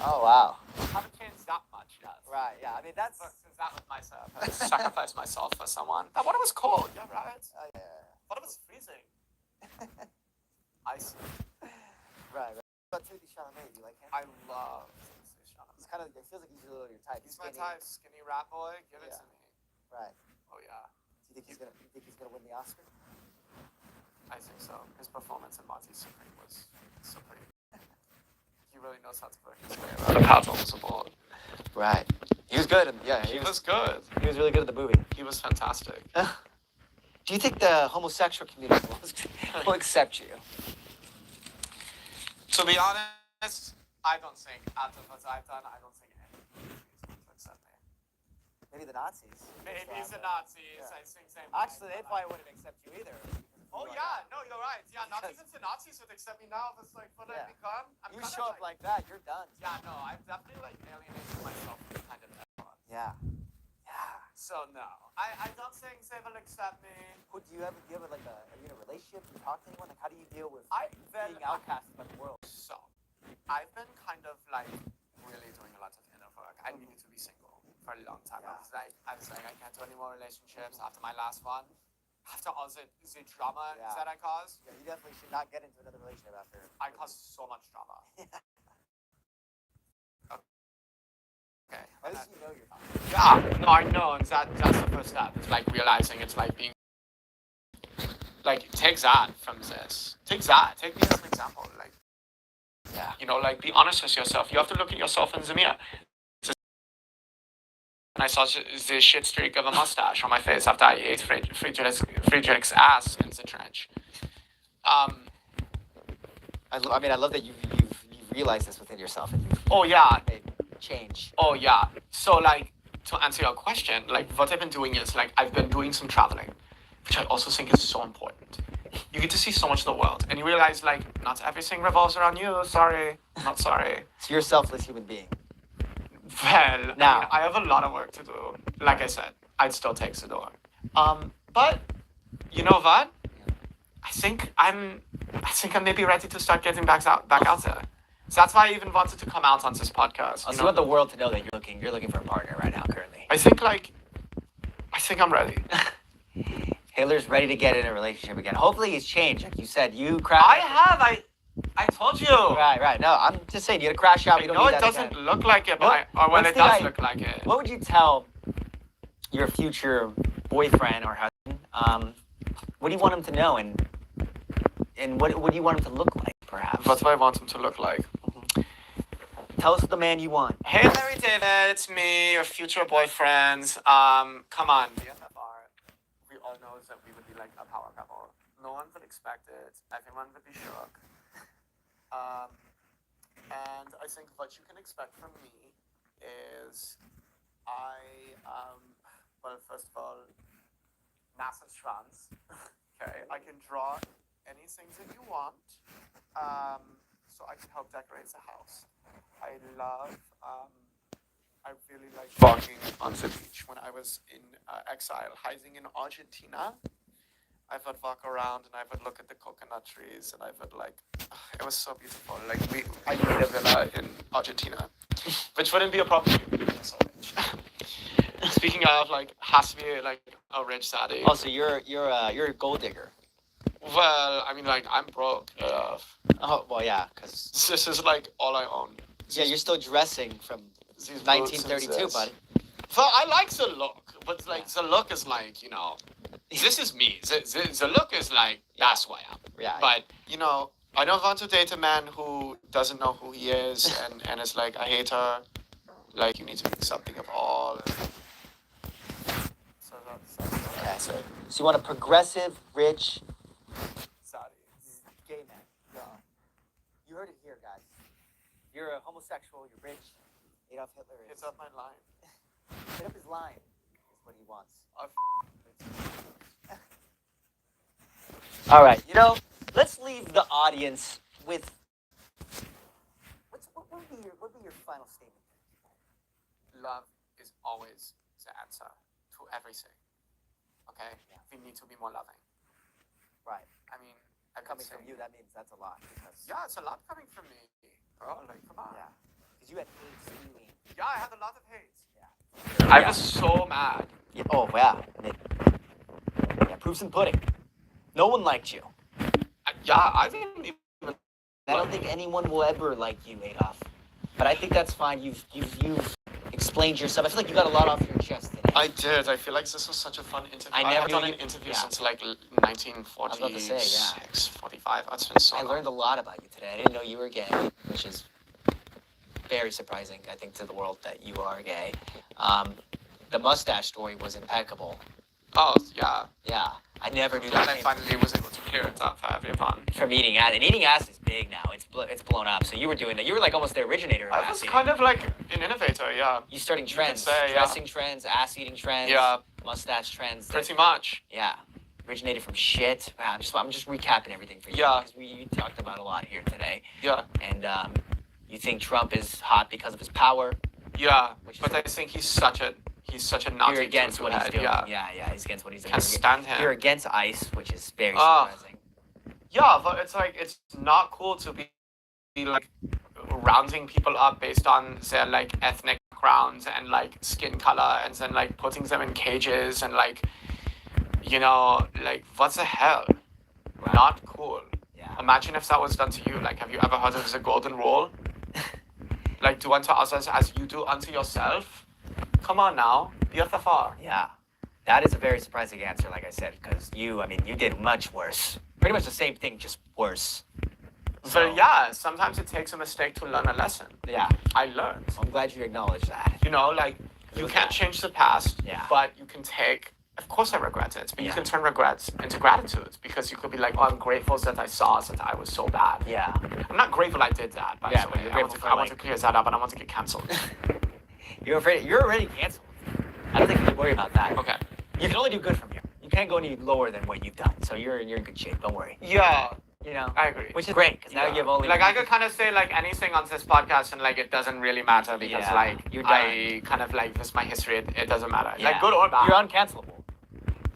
Oh wow. Haven't changed that much yet. Right. Yeah. I mean that's. But since that was myself, I sacrificed myself for someone. That water was cold. Yeah, right. Yeah. What if it's freezing? Ice. Right. What about Timothy Chalamet? Do you like him? I love Timothy Chalamet. He's kind of. It feels like he's a little your type. He's my Skinny. type. Skinny rat boy. Give it Yeah. to me. Right. Oh yeah. Do you think he's gonna win the Oscar? I think so. His performance in Marty Supreme was supreme. He really knows how to work his way around the paddles aboard. Right. He was good. He was good. He was really good at the movie. He was fantastic. Do you think the homosexual community will accept you? To be honest, I don't think after what I've done, I don't think anyone is going to accept me. Maybe the Nazis. Maybe the Nazis. Yeah. I think they Actually, they might, but probably wouldn't accept you either. Oh yeah, no, you're right. Yeah, not Because- even the Nazis would accept me now. It's like what Yeah. I've become. I'm You kind show of up like that, you're done. Yeah, no, I've definitely like alienated myself from kind of everyone. Yeah. Yeah. So no, I don't think they will accept me. Who do you have like are you in a relationship? Do you talk to anyone? Like, how do you deal with Then being outcasted by the world? So, I've been kind of like really doing a lot of inner work. I needed to be single for a long time. Yeah. I was like, I can't do any more relationships after my last one. After all the drama Yeah. that I caused. Yeah, you definitely should not get into another relationship after. I caused so much drama. Okay. At least you know you're not. Yeah, no, I know, and that's the first step. It's like realizing it's like being like take that from this. Take that. Take me as an example. Like, Yeah. you know, like be honest with yourself. You have to look at yourself in the mirror. And I saw the shit streak of a mustache on my face after I ate Friedrich's ass in the trench. I mean, I love that you've realized this within yourself and you've Oh yeah. made change. Oh yeah. So like to answer your question, like what I've been doing is like I've been doing some traveling, which I also think is so important. You get to see so much of the world, and you realize like not everything revolves around you. Sorry, not sorry. So you're a selfless human being. Well, Now. I mean, I have a lot of work to do. Like I said, I'd still take the door. But you know what? I think I'm maybe ready to start getting back out there. So that's why I even wanted to come out on this podcast. So you want the world to know that you're looking for a partner right now, currently. I think I'm ready. Taylor's ready to get in a relationship again. Hopefully he's changed. Like you said, you crashed. I told you. Right. No, I'm just saying you had to crash out. I You don't know need it that doesn't again. look like it, but or when what's it the does guy- look like it. What would you tell your future boyfriend or husband? What do you want him to know, and what do you want him to look like, perhaps? What do I want him to look like? Tell us the man you want. Hey, Larry David, it's me, your future boyfriend. Come on, BFFR. We all know that we would be like a power couple. No one would expect it. Everyone would be shook. And I think what you can expect from me is well, first of all, massive schwanz. Okay, I can draw anything that you want. So I can help decorate the house. I really like walking on the beach. When I was in exile, hiding in Argentina, I would walk around and I would look at the coconut trees and I would it was so beautiful. Like I made a villa in Argentina, which wouldn't be a problem. I'm so rich. Speaking of, has to be a rich daddy. Also, you're a gold digger. Well, I mean, I'm broke. Oh well, yeah, because This is all I own. yeah, you're still dressing from These boots and 1932, this. buddy. Well, I like the look, but the look is this is me. The look is that's who I am. Yeah. But I don't want to date a man who doesn't know who he is and is I hate her. You need to be something of all. So that's it. So you want a progressive, rich, Saudi. gay man. Yeah. You heard it here, guys. You're a homosexual. You're rich. Adolf Hitler is. It's up my line. Hit up his line. Is what he wants. All right. Let's leave the audience with. What would be your final statement? Love is always the answer to everything. Okay? Yeah. We need to be more loving. Right. I mean, I've been Coming from saying- you, that means that's a lot. Because, Yeah, it's a lot coming from me. Girl, come on. Yeah. Because you had hate spewing. Yeah, I had a lot of hate. Yeah. I was so mad. Yeah. Oh, yeah. Yeah. Proofs in pudding. No one liked you. I didn't even. I don't think anyone will ever like you, Adolf. But I think that's fine. You've explained yourself. I feel like you got a lot off your chest today. I did. I feel like this was such a fun interview. I never haven't done knew an you- interview yeah. since 1946, I was about to say, yeah. 45. It's been so I long. learned a lot about you today. I didn't know you were gay, which is very surprising, I think, to the world that you are gay. The mustache story was impeccable. Oh, yeah. Yeah, I never knew And that I came finally was able to clear it up for everyone. from eating ass. And eating ass is big now. It's blown up. So you were doing that. You were almost the originator of I ass was eating. kind of an innovator, yeah. You starting trends, say, yeah. dressing trends, ass eating trends, Yeah. mustache trends. Pretty much. Yeah, originated from shit. Wow, I'm just recapping everything for you. Yeah. Because you talked about a lot here today. Yeah. And you think Trump is hot because of his power. Yeah. Which is- But I think he's such a He's such a naughty You're against what he's head. doing. Yeah. Yeah, he's against what he's doing. Can't stand him. You're against ICE, which is very Ah. surprising. Yeah, but it's like it's not cool to be like rounding people up based on their like ethnic backgrounds and like skin color and then like putting them in cages and like like what the hell? Wow. Not cool. Yeah. Imagine if that was done to you. Like, have you ever heard of the golden rule? Like, do unto others as you do unto yourself. Come on now, BFFR. Yeah. That is a very surprising answer, like I said, because you did much worse. Pretty much the same thing, just worse. So yeah, sometimes it takes a mistake to learn a lesson. Yeah. I learned. I'm glad you acknowledge that. Like, you can't change the past, Yeah. but you can take, of course I regret it, but you Yeah. can turn regrets into gratitude because you could be like, oh, I'm grateful that I saw that I was so bad. Yeah. I'm not grateful I did that, by Yeah, the but way. you're I want grateful to, for, I want like- to clear that up and I want to get cancelled. You're afraid. You're already canceled. I don't think you should worry about that. Okay. You can only do good from here. You can't go any lower than what you've done. So you're in good shape. Don't worry. Yeah, You know. I agree. Which is great because now Yeah. you've only Like, I could kind of say like anything on this podcast and like it doesn't really matter because Yeah, like you're I kind of like this is my history. It doesn't matter. Yeah. Like good or bad. You're uncancelable.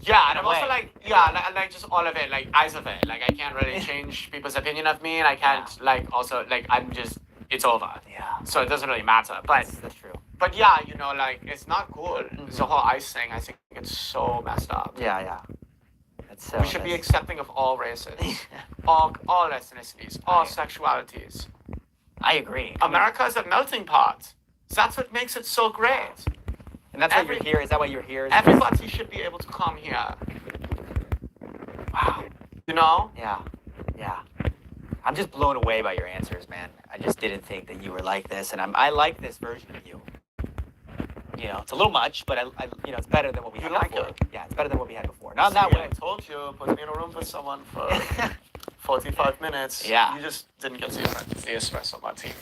Yeah, and in I'm a also way. like, like just all of it, like eyes of it. Like I can't really change people's opinion of me, and I can't like also like I'm just it's over. Yeah. So it doesn't really matter. But That's true. yeah, like it's not cool. The whole ice thing, I think it's so messed up. Yeah. That's We should be accepting of all races, all ethnicities, all sexualities. I agree. America is a melting pot. That's what makes it so great. And that's why you're here. Is that why you're here? Everybody should be able to come here. Wow. You know? Yeah. I'm just blown away by your answers, man. I just didn't think that you were like this, and I like this version of you. It's a little much, but I it's better than what we You had like before. it? Yeah, it's better than what we had before. Not in that See, way. I told you, put me in a room with someone for 45 minutes. Yeah. You just didn't get the espresso martini.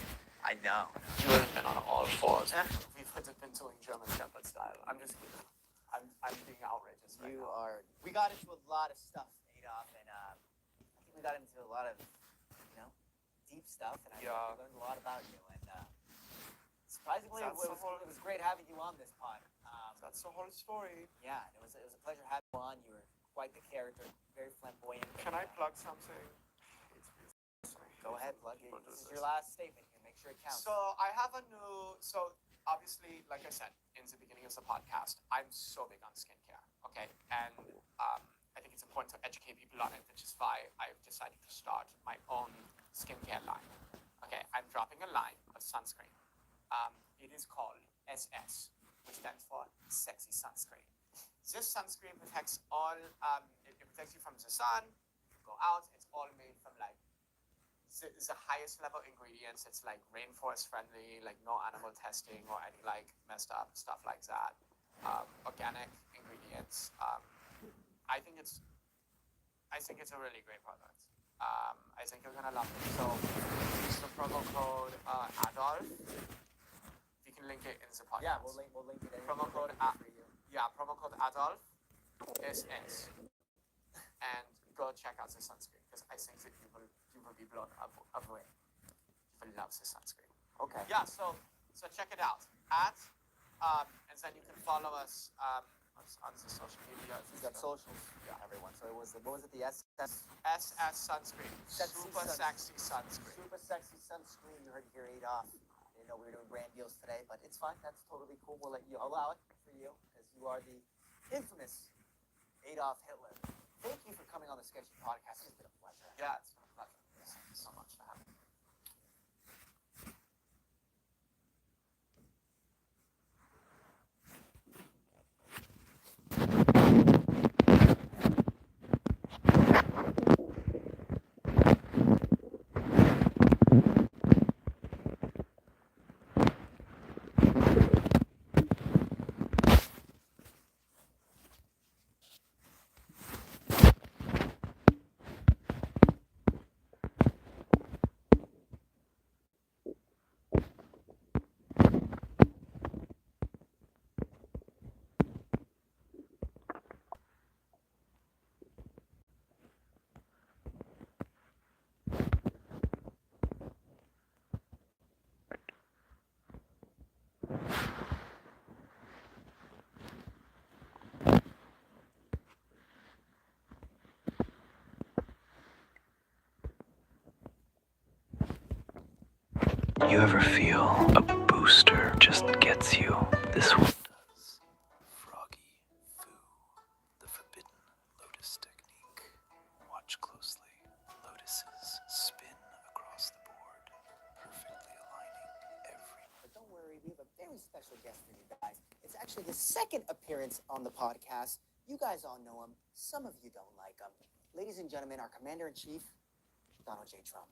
I know. You would have been on all fours. We would have been doing German Shepherd style. I'm just kidding. I'm being outrageous right now. We got into a lot of stuff, Adolf, and I think we got into a lot of, deep stuff, and I learned a lot about you. And surprisingly, it That's the whole- was great having you on this pod. That's the whole story. Yeah, it was a pleasure having you on. You were quite the character, very flamboyant. Can I plug something? Go ahead, plug it. What This is is your this? last statement here. Make sure it counts. So I have a new. So obviously, like I said in the beginning of the podcast, I'm so big on skincare. Okay, and I think it's important to educate people on it, which is why I've decided to start my own skincare line. Okay, I'm dropping a line of sunscreen. It is called SS, which stands for Sexy Sunscreen. This sunscreen protects all. It protects you from the sun. Go out. It's all made from like the highest level ingredients. It's like rainforest friendly, like no animal testing or any like messed up stuff like that. Organic ingredients. I think it's a really great product. I think you're gonna love it. So use the promo code Adolf. You can link it in the podcast. Yeah, we'll link it in. Promo code for you. promo code Adolf SS. And go check out the sunscreen because I think that you will be blown away. You will love the sunscreen. Okay. Yeah, so check it out. And then you can follow us on the social media. We got socials, everyone. So what was it? The SS SS sunscreen. Sexy Super sexy sunscreen. Super sexy sunscreen. You heard it here, Adolf. I didn't know we were doing brand deals today, but it's fine. That's totally cool. We'll let you allow it for you because you are the infamous Adolf Hitler. Thank you for coming on the Sketchy Podcast. It's been a pleasure. Yeah, it's been a pleasure. Thank you so much for having me. You ever feel a booster just gets you? This one does. Froggy Foo, the forbidden lotus technique. Watch closely. Lotuses spin across the board, perfectly aligning every. But don't worry, we have a very special guest for you guys. It's actually his second appearance on the podcast. You guys all know him. Some of you don't like him. Ladies and gentlemen, our Commander-in-Chief, Donald J. Trump.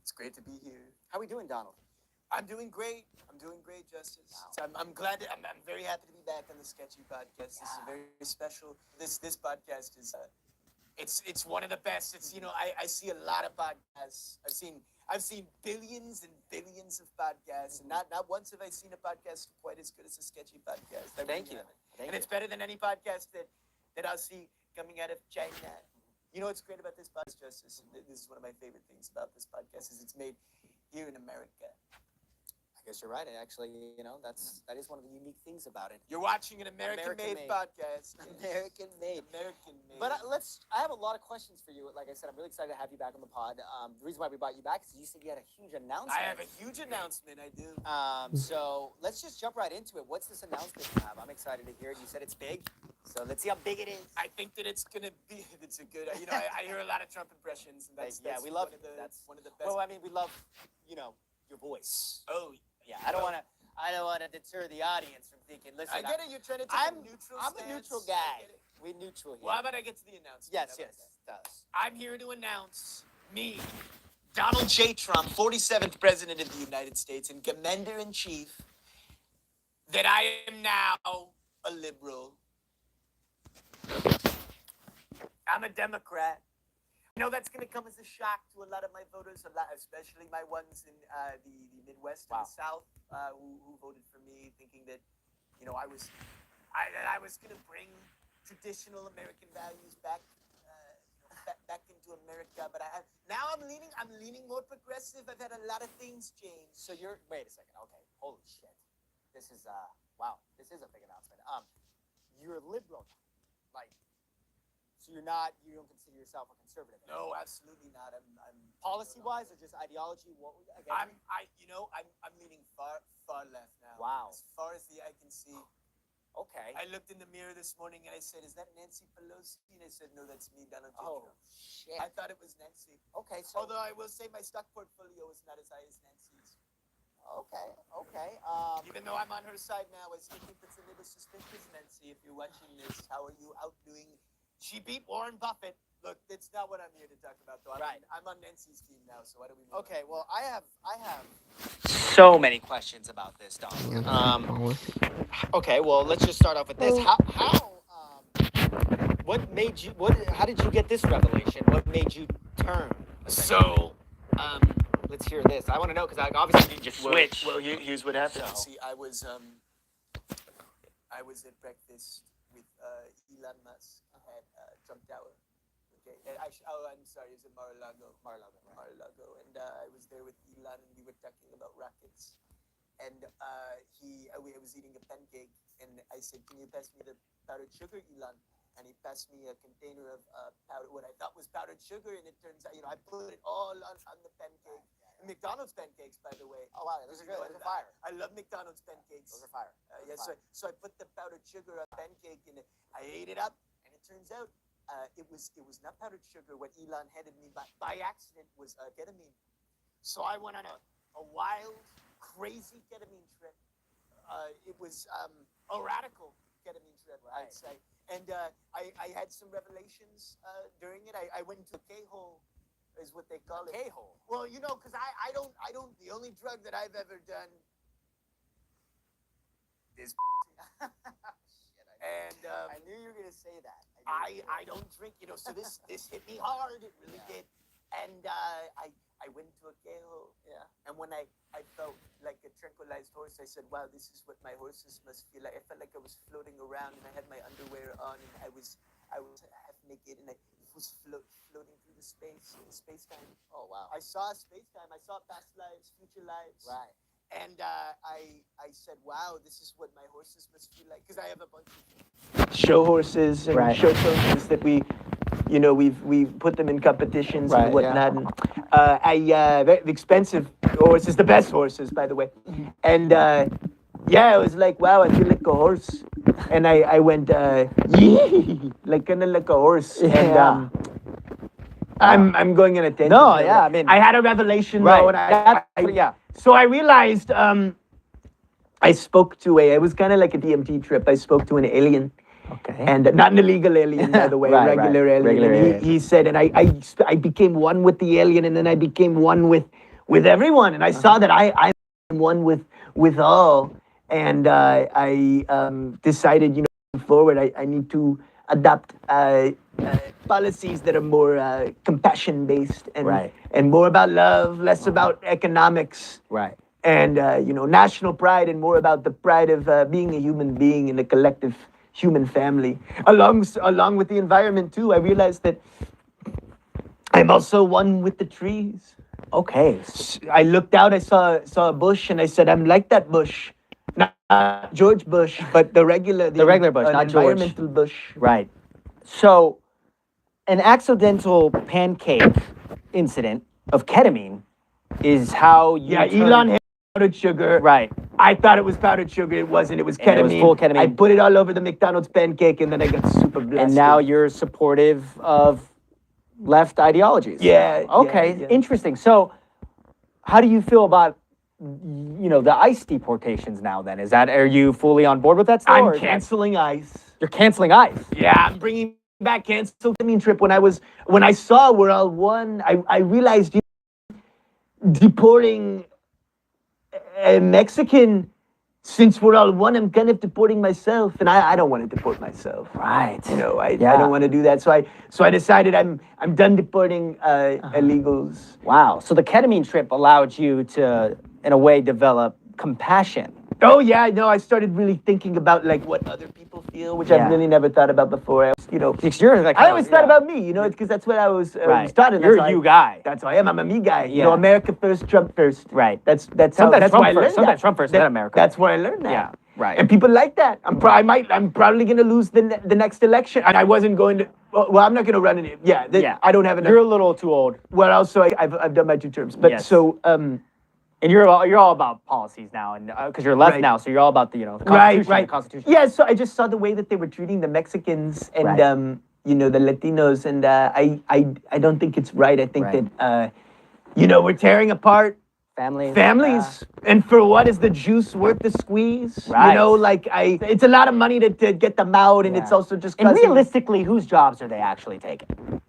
It's great to be here. How are we doing, Donald? I'm doing great. I'm doing great, Justice. Wow. So I'm glad. I'm very happy to be back on the Sketchy podcast. This is very special. This podcast is it's one of the best. It's I see a lot of podcasts. I've seen billions and billions of podcasts, and not once have I seen a podcast quite as good as the Sketchy podcast. I Thank really you. haven't. And it's better than any podcast that I'll see coming out of China. You know what's great about this podcast, Justice? And this is one of my favorite things about this podcast is it's made here in America. I guess you're right. Actually, that is one of the unique things about it. You're watching an American-made American-made. podcast. American-made. American-made. But I have a lot of questions for you. Like I said, I'm really excited to have you back on the pod. The reason why we brought you back is you said you had a huge announcement. I have a huge announcement. I do. So let's just jump right into it. What's this announcement you have? I'm excited to hear it. You said it's big. So let's see how big it is. I think that it's gonna be. It's a good. I hear a lot of Trump impressions, and that's we love one of the, that's one of the best. Well, I mean, we love, your voice. Oh, Yeah, I don't want to deter the audience from thinking. Listen, I get it. You're trying to take I'm a neutral I'm stance. a neutral I guy. get it. We're neutral here. Well, how about I get to the announcement? Yes, How yes, about that? it does. I'm here to announce me, Donald J. Trump, 47th President of the United States and Commander-in-Chief, that I am now a liberal. I'm a Democrat. I know that's going to come as a shock to a lot of my voters, especially my ones in the Midwest and the South who voted for me, thinking that, I was going to bring traditional American values back into America. But now I'm leaning more progressive. I've had a lot of things change. So wait a second. Okay, holy shit. This is wow. This is a big announcement. You're liberal, so you don't consider yourself a conservative? No, absolutely not. I'm policy-wise or just ideology? I'm leaning far left now. Wow. As far as the eye can see. Okay. I looked in the mirror this morning and I said, "Is that Nancy Pelosi?" And I said, "No, that's me, Donald J. Oh Trump." shit. I thought it was Nancy. Okay, so Although I will say my stock portfolio is not as high as Nancy's. okay. Even though I'm on her side now, I still think it's a little suspicious, Nancy. If you're watching this, how are you outdoing? She beat Warren Buffett. Look, that's not what I'm here to talk about, though. Right. I'm on Nancy's team now, so why don't we move on? Okay, well, I have so many questions about this, Donald. Okay, well, let's just start off with this. How did you get this revelation? What made you turn? So, Let's hear this. I want to know because I obviously didn't just switch. Well, here's what happened. So- See, I was at breakfast with Elon Musk at Trump Tower. Okay, I'm sorry, it was at Mar-a-Lago. Mar-a-Lago, and I was there with Elon, and we were talking about rockets. And I was eating a pancake, and I said, "Can you pass me the powdered sugar, Elon?" And he passed me a container of what I thought was powdered sugar, and it turns out, I put it all on the pancake. McDonald's pancakes, by the way. Oh wow, those are good. Those are fire. I love McDonald's pancakes. Those are fire. So I put the powdered sugar on the pancake, and I ate it up, and it turns out it was not powdered sugar. What Elon handed me by accident was ketamine. So I went on a wild, crazy ketamine trip. It was a radical ketamine trip, Right. I'd say. And I had some revelations during it. I went into a K-hole, is what they call it. K-hole. Well, because I don't. The only drug that I've ever done is. And I knew you were gonna say that. I don't drink, so this hit me hard. It really did. And I went into a K-hole. Yeah. And when I felt like a tranquilized horse, I said, "Wow, this is what my horses must feel like." I felt like I was floating around, and I had my underwear on, and I was half naked, and I was floating through the space-time. Oh wow. I saw space-time. I saw past lives, future lives. Right. And I said, "Wow, this is what my horses must feel like," because I have a bunch of show horses and show coaches that we've put them in competitions and whatnot. And very expensive horses, the best horses, by the way. And yeah, I was like, wow, I feel like a horse. And I went, yee, like kind of like a horse. And I'm going in a tangent. No, here, yeah, but I mean- I had a revelation, Right. though, and Yeah. So I realized, I spoke to it was kind of like a DMT trip. I spoke to an alien. Okay. And not an illegal alien, by the way, Right, regular right. alien. Regular And alien. he said, and I became one with the alien, and then I became one with everyone, and I saw that I'm one with all, and I decided, moving forward, I need to adopt policies that are more compassion based and Right. and more about love, less about economics. Right. And national pride, and more about the pride of being a human being in the collective human family, along with the environment too. I realized that I'm also one with the trees. Okay. I looked out, I saw a bush, and I said, I'm like that bush, not George Bush, but the regular bush, an not George. environmental bush. Right. So, an accidental pancake incident of ketamine is how you. Yeah, turn- Elon had powdered sugar. Right. I thought it was powdered sugar. It wasn't. It was And ketamine. it was full ketamine. I put it all over the McDonald's pancake, and then I got super blasted. And now you're supportive of left ideologies. Yeah, Okay. yeah. Interesting. So, how do you feel about the ICE deportations now? Then are you fully on board with that still? or I'm is that- canceling ICE. You're canceling ICE. Yeah, I'm bringing back cancel ketamine trip. When I saw we're all one, I realized deporting a Mexican, since we're all one, I'm kind of deporting myself, and I don't want to deport myself. Right. I Yeah. don't want to do that. So I decided I'm done deporting illegals. Wow. So the ketamine trip allowed you to, in a way, develop compassion. Oh yeah, no, I started really thinking about like what other people feel, which Yeah. I've really never thought about before. Because you're like, I always thought about me, because that's what I was Right. taught. and You're that's a how you guy. That's who I am. I'm a me guy. Yeah. America first, Trump first. Right. That's Sometimes how that's Trump why I first, learned sometimes that. Trump first, then America. That's where I learned that. Yeah, right. And people like that. I'm probably gonna lose the next election. And I wasn't going to. Well, I'm not gonna run in it. Yeah. Yeah. I don't have enough. You're a little too old. Well, also I've done my 2 terms. But Yes. so And you're all about policies now, and because you're left Right. now, so you're all about the Constitution. right. The Constitution. Yeah. So I just saw the way that they were treating the Mexicans and Right. the Latinos, and I don't think it's right. I think Right. that we're tearing apart families, and for what is the juice worth the squeeze? Right. It's a lot of money to get them out, and Yeah. it's also just And causing- realistically, whose jobs are they actually taking?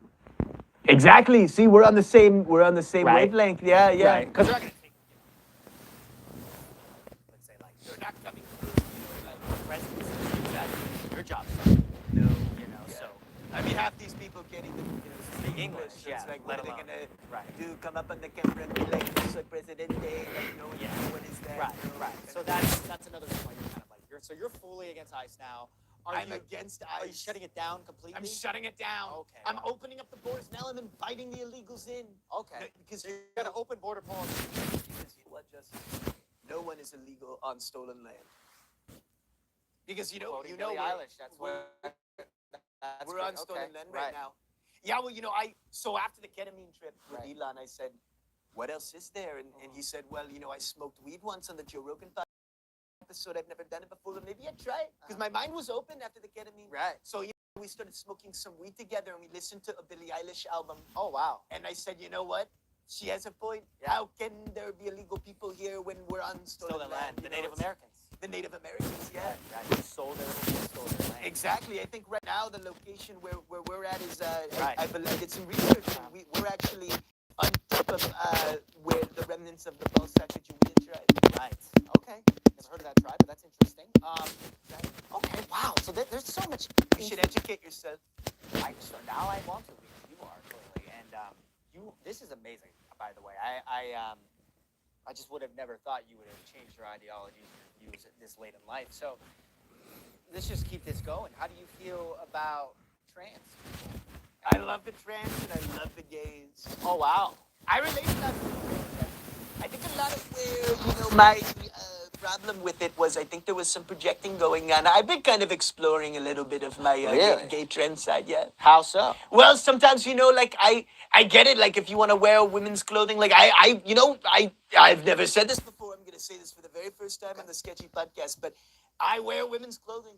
Exactly. See, we're on the same Right. wavelength. Yeah, yeah. Right. Because They're not gonna take, let's say, like, they're not coming through, like, residency. Exactly. Your job's no, so. I mean, half these people can't even speak English. yeah, It's like, let what are alone. they Right. gonna do? Come up on the camera and be like, "Soy presidente," Yeah. what is that? Right, you know? right. So that's another reason why you're kind of like you're fully against ICE now. I'm against Are you ICE. shutting it down completely? I'm shutting it down. Okay. I'm opening up the borders now. I'm inviting the illegals in. Okay. Because You got an open border policy. Because you know what, Justin? No one is illegal on stolen land. Because Quoting Billie we're- Eilish. that's we're great. on stolen Okay, land right now. Yeah, well, so after the ketamine trip with Right. Elon, I said, what else is there? And he said, well, I smoked weed once on the Joe Rogan episode. I've never done it before, but maybe I'd try it. Because my mind was open after the ketamine. Right. So we started smoking some weed together, and we listened to a Billie Eilish album. Oh wow. And I said, you know what? She has a point. Yeah. How can there be illegal people here when we're on stolen land? The Native Americans. The Native Americans, yeah. Right. They stole their land. Exactly. I think right now the location where we're at is Right. I did some research, and we're actually on top of where the remnants of the Bell Sacagawea tribe. Right. Okay. Never heard of that tribe, but that's interesting. Okay. Wow. So there's so much. You should educate yourself. So now I want to. Because you are clearly, and This is amazing. By the way, I just would have never thought you would have changed your ideologies, your views this late in life. So let's just keep this going. How do you feel about trans people? I love the trans and I love the gays. Oh wow. I relate to that. I think a lot of where my problem with it was I think there was some projecting going on. I've been kind of exploring a little bit of my Really? gay trend side, yeah. How so? Well, sometimes like I get it. Like if you want to wear women's clothing, like I've never said this before. I'm gonna say this for the very first time on the Sketchy podcast, but I wear women's clothing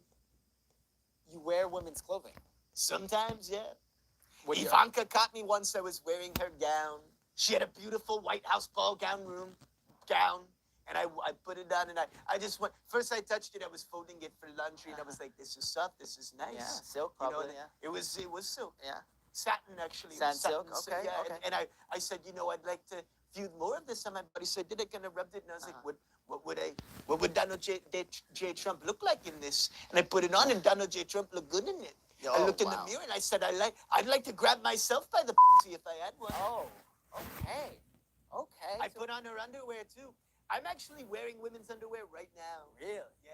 You wear women's clothing. sometimes, yeah. When you- Ivanka caught me once. I was wearing her gown. She had a beautiful White House ball gown, and I put it on, and I just went. First, I touched it. I was folding it for laundry, and I was like, "This is soft. This is nice." Yeah, silk You know, probably. and Yeah. it was silk. Yeah. Satin, actually. It was Satin silk? satin, Okay, yeah. okay. And I said, I'd like to feud more of this on my body. So I did. I kind of rubbed it, and I was like, what would Donald J. Trump look like in this? And I put it on, and Donald J. Trump looked good in it. I Oh, looked in the wow. mirror, and I said, I'd like to grab myself by the pussy if I had one. Oh, okay. Okay. I so- put on her underwear too. I'm actually wearing women's underwear right now. Really? Yeah.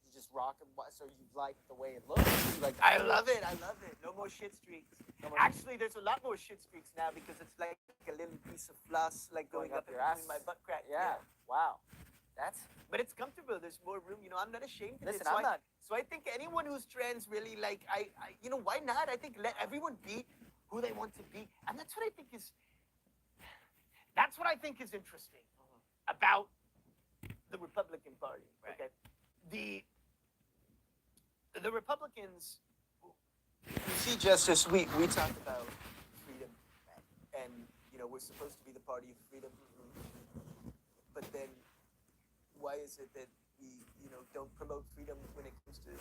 You just rock them. So you like the way it looks? You like the I love it. I love it. No more shit streaks. No more- Actually, there's a lot more shit streaks now because it's like a little piece of floss like going up your in ass. between my butt crack. Yeah. Wow. That's. But it's comfortable. There's more room. I'm not ashamed of Listen, it. So I'm not. So I think anyone who's trans really like why not? I think let everyone be who they want to be, and that's what I think is. That's what I think is interesting about the Republican Party. Right. Okay, the Republicans. You see, Justice, we talk about freedom, and we're supposed to be the party of freedom, but then why is it that we don't promote freedom when it comes to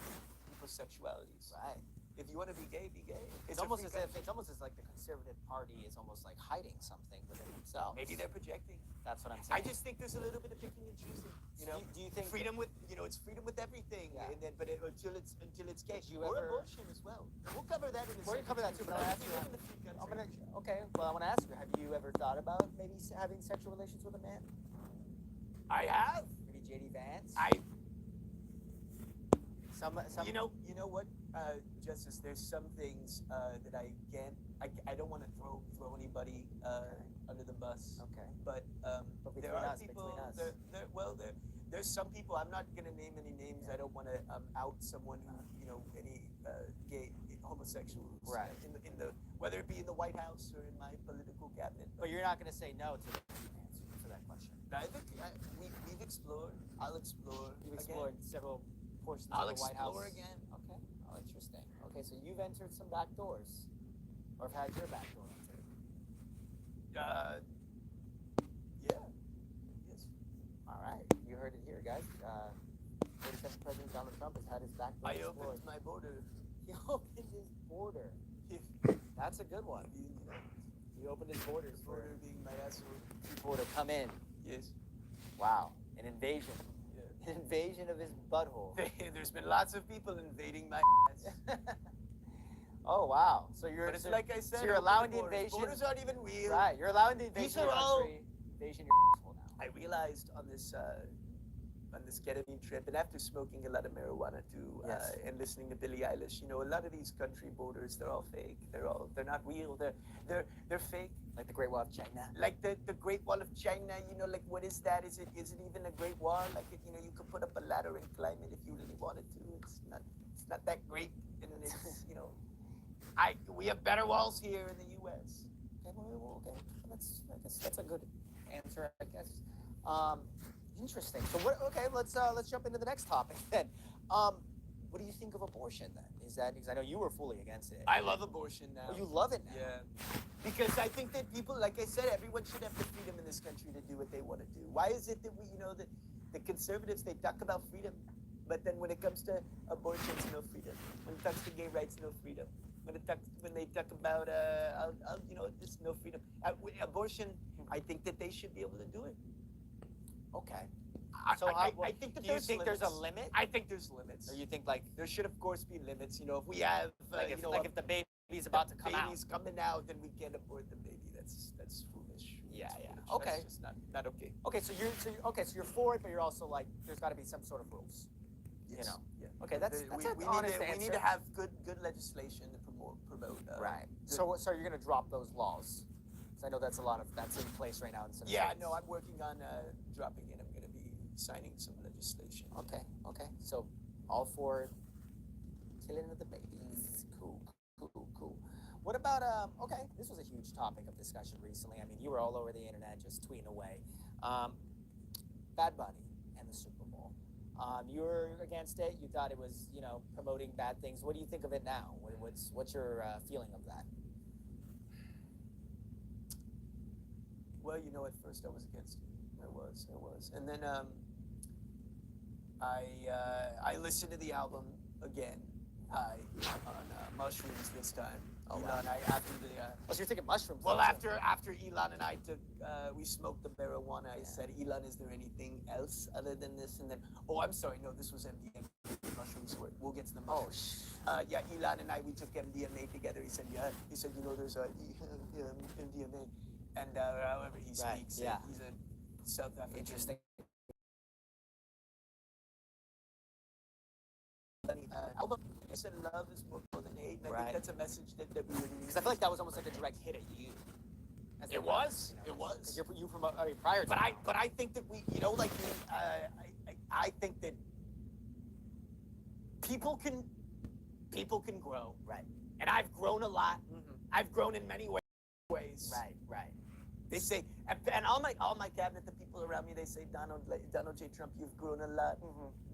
people's sexualities? Right. If you want to be gay, be gay. It's almost as like the Conservative Party is almost like hiding something within themselves. Maybe they're projecting. That's what I'm I saying. just think there's a little bit of picking and choosing. Do you think Freedom with it's freedom with everything, Yeah. and then until it's gay. Did you Or ever- abortion as well. We'll cover that in a We're second. gonna cover that too, but I'll ask you. We live in a free country. I'm gonna. Okay. Well, I want to ask you. Have you ever thought about maybe having sexual relations with a man? I have. Maybe JD Vance. Some. You know what, Justice? There's some things that I can't. I don't want to throw anybody under the bus. Okay. But between there are us, people. between us. There's some people. I'm not gonna name any names. I don't want to out someone who any gay homosexuals. Right. In the whether it be in the White House or in my political cabinet. But you're not gonna say no to the answer to that question. I think we've explored. I'll explore. You've again. explored several portions I'll of the White House. explore again. Okay. Oh, interesting. Okay, so you've entered some back doors, or have had your back door entered. Yeah. Yes. All right, you heard it here, guys. 47th President Donald Trump has had his back door I explored. opened my border. He opened his border. That's a good one. He opened his borders for Border being my asshole. people to come in. Yes. Wow, an invasion. Yeah. An invasion of his butthole. There's been lots of people invading my ass. Oh wow! So you're But it's so, like I said. so you're open allowing the borders. invasion. Borders aren't even real. Right, you're allowing the These invasion of are your all- country. Invasion your asshole now. I realized on this ketamine trip, and after smoking a lot of marijuana too, Yes. and listening to Billie Eilish, a lot of these country borders, they're all fake. They're not real. They're fake. Like the Great Wall of China. Like the Great Wall of China, like what is that? Is it even a Great Wall? Like you could put up a ladder and climb it if you really wanted to. It's not that great, and it's we have better walls here in the U.S. Okay, well, okay. I guess that's a good answer, I guess. Interesting. So what? Okay, let's jump into the next topic then. What do you think of abortion then? Is that because I know you were fully against it? I love abortion now. Oh, you love it now. Yeah. Because I think that people, like I said, everyone should have the freedom in this country to do what they want to do. Why is it that that the conservatives, they talk about freedom, but then when it comes to abortion, it's no freedom. When it comes to gay rights, no freedom. When they talk about, there's no freedom. Abortion, I think that they should be able to do it. Okay. I think that do you think there's a limits. limit? I think there's limits. Or you think like There should, of course, be limits. If we have, if the baby's about to come out? baby's coming out, then we can't abort the baby. That's foolish. Yeah, That's yeah. foolish. Okay. That's just not okay. Okay, so you're for it, but you're also like there's got to be some sort of rules. Yes. Yeah. Yeah. Okay, that's we, an we honest need to, answer. We need to have good legislation to promote. Right. good- So you're gonna drop those laws? 'Cause I know that's in place right now in some Yeah, states. no, I'm working on dropping it. I'm going to be signing some legislation. Okay. So all for killing of the babies. Cool. What about okay, this was a huge topic of discussion recently. I mean, you were all over the internet just tweeting away. Bad Bunny and the Super Bowl. You were against it. You thought it was, promoting bad things. What do you think of it now? What's your feeling of that? Well, at first I was against it. I was. And then I listened to the album again. On mushrooms this time. Oh, Elon, wow. after the Oh, so you're taking mushrooms? well, also. after Elon and I took we smoked the marijuana. I said, Elon, is there anything else other than this? And then, oh, I'm sorry, no, this was MDMA. Mushrooms. We'll get to the mushrooms. Yeah, Elon and I, we took MDMA together. He said, yeah. He said, there's a MDMA, and however he speaks, yeah. he's a South African. Interesting. Album. I said love is more than hate, and I think that's a message that we really need. Because I feel like that was almost like a direct hit at you. It was. It was. Because you promote prior to. But I think that we, I think that people can grow. Right. And I've grown a lot. Mm-hmm. I've grown in many ways. Right. They say, and all my cabinet, the people around me, they say, Donald J. Trump, you've grown a lot,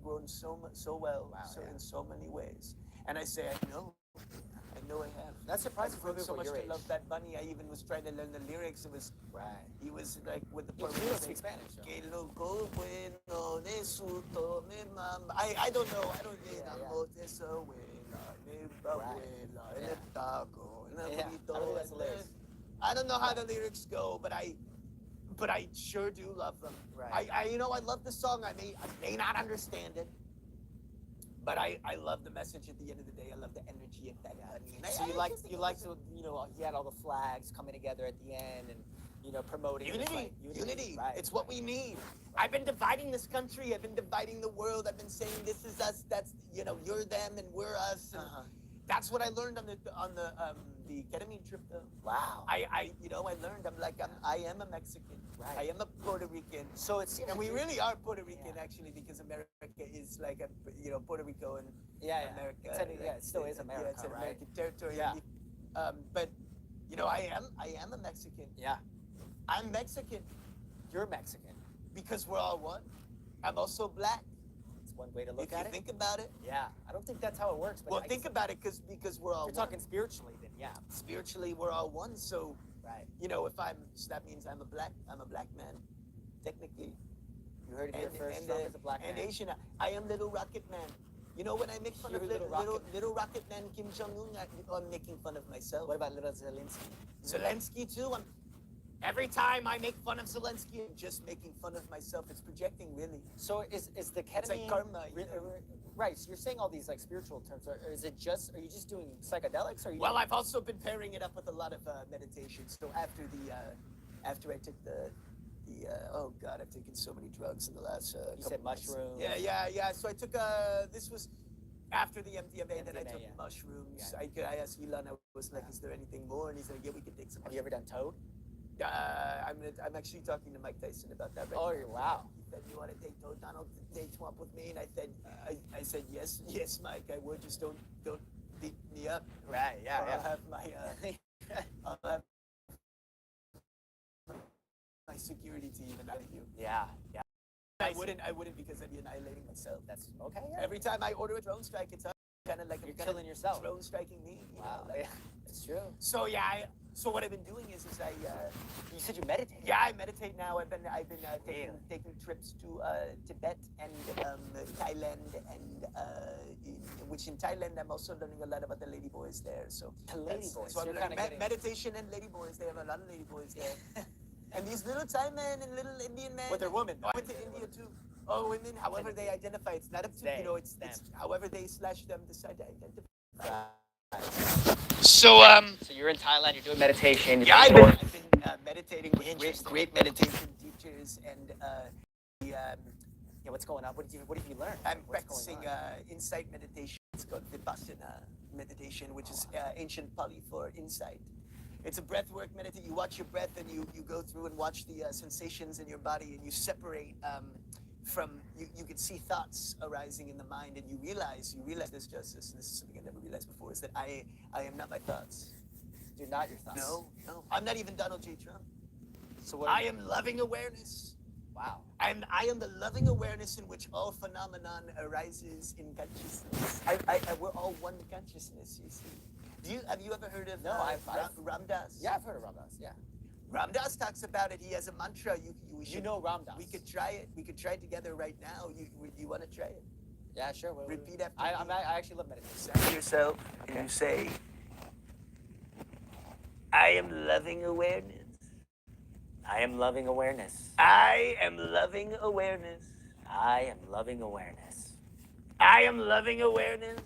grown so well, in so many ways. And I say, I know I have. That's surprising for I've grown so much your to age. love Bad Bunny. I even was trying to learn the lyrics. It was He was like with the You part don't where speak Spanish, though. Que loco bueno de su tome mamba. I don't know. I don't need esa abuela, mi abuela, el taco, el I don't think that's the lyrics. I don't know how the lyrics go, but I sure do love them. Right. I love the song. I may not understand it, but I love the message at the end of the day. I love the energy of that. So you like to, he had all the flags coming together at the end and, promoting this, unity. Right. It's what we need. I've been dividing this country. I've been dividing the world. I've been saying this is us. That's you're them and we're us. And that's what I learned on the ketamine trip, though. Wow. I learned. I am a Mexican. Right. I am a Puerto Rican. So it seems And like we really are Puerto Rican, actually, because America is like Puerto Rico and America. It still is America, Yeah, it's an right? American territory. Yeah. But I am a Mexican. Yeah. I'm Mexican You're Mexican. because we're all one. I'm also black. It's one way to look If at you it. think about it. Yeah. I don't think that's how it works. But Well, I think guess about it, because we're all if you're one. talking spiritually, then yeah. Spiritually, we're all one. So, Right. that means I'm a black man, technically. You heard it here first. Trump is a black and man. Asian. I am Little Rocket Man. When I make fun You're of Little little Rocket Man Kim Jong-un, I'm making fun of myself. What about little Zelensky? Zelensky too. Every time I make fun of Zelensky, I'm just making fun of myself. It's projecting, really. So is the ketamine It's like karma. Right. So you're saying all these like spiritual terms. Or are you just doing psychedelics? Or are you Well, I've also been pairing it up with a lot of meditation. So after I took oh God, I've taken so many drugs in the last you couple said months. mushrooms. Yeah. So I took this was after the MDMA. Then I took yeah. mushrooms. Yeah. I asked Elon. I was like, "Is there anything more?" And he said, "Yeah, we could take some." Have you ever done toad? I'm actually talking to Mike Tyson about that right now. Wow. He said, "You want to take Toad Donald date swap with me?" And I said, "Yes, Mike, I would. Just don't beat me up." Right. Or I'll have my I'll have my security team annihilate you. Yeah. I wouldn't because I'd be annihilating myself. That's okay. Yeah. Every time I order a drone strike, it's kind of like You're I'm killing yourself. drone striking me. Wow. Like- Yeah. It's true. So yeah, so what I've been doing is I You said you meditate. yeah, I meditate now. I've been taking trips to Tibet and Thailand, and which in Thailand I'm also learning a lot about the ladyboys there. So The ladyboys. So I'm You're learning kinda getting- meditation and ladyboys. They have a lot of ladyboys there, and these little Thai men and little Indian men. But they're women. I went to India too. Oh, women. However they identify, it's not up to They, it's them. however they / them decide to identify. So you're in Thailand. You're doing meditation. Yeah, I've been meditating with great meditation teachers, and Yeah. What's going on? What have you learned? I'm What's practicing going on? insight meditation. It's called Vipassana meditation, which is ancient Pali for insight. It's a breath work meditation. You watch your breath and you go through and watch the sensations in your body, and you separate from you can see thoughts arising in the mind, and you realize this, Justice, and this is something I never realized before, is that I am not my thoughts. You're not your thoughts. No, I'm not even Donald J. Trump. So what? I am loving awareness. Wow. I am the loving awareness in which all phenomenon arises in consciousness. We're all one consciousness, you see. Have you ever heard of Ram Dass? Yeah, I've heard of Ram Dass. Yeah. Ram Dass talks about it. He has a mantra. You know Ram Dass. We could try it. We could try it together right now. You want to try it? Yeah, sure. Repeat after me. I actually love meditation. Center yourself and you say, I am loving awareness. I am loving awareness. I am loving awareness. I am loving awareness. I am loving awareness.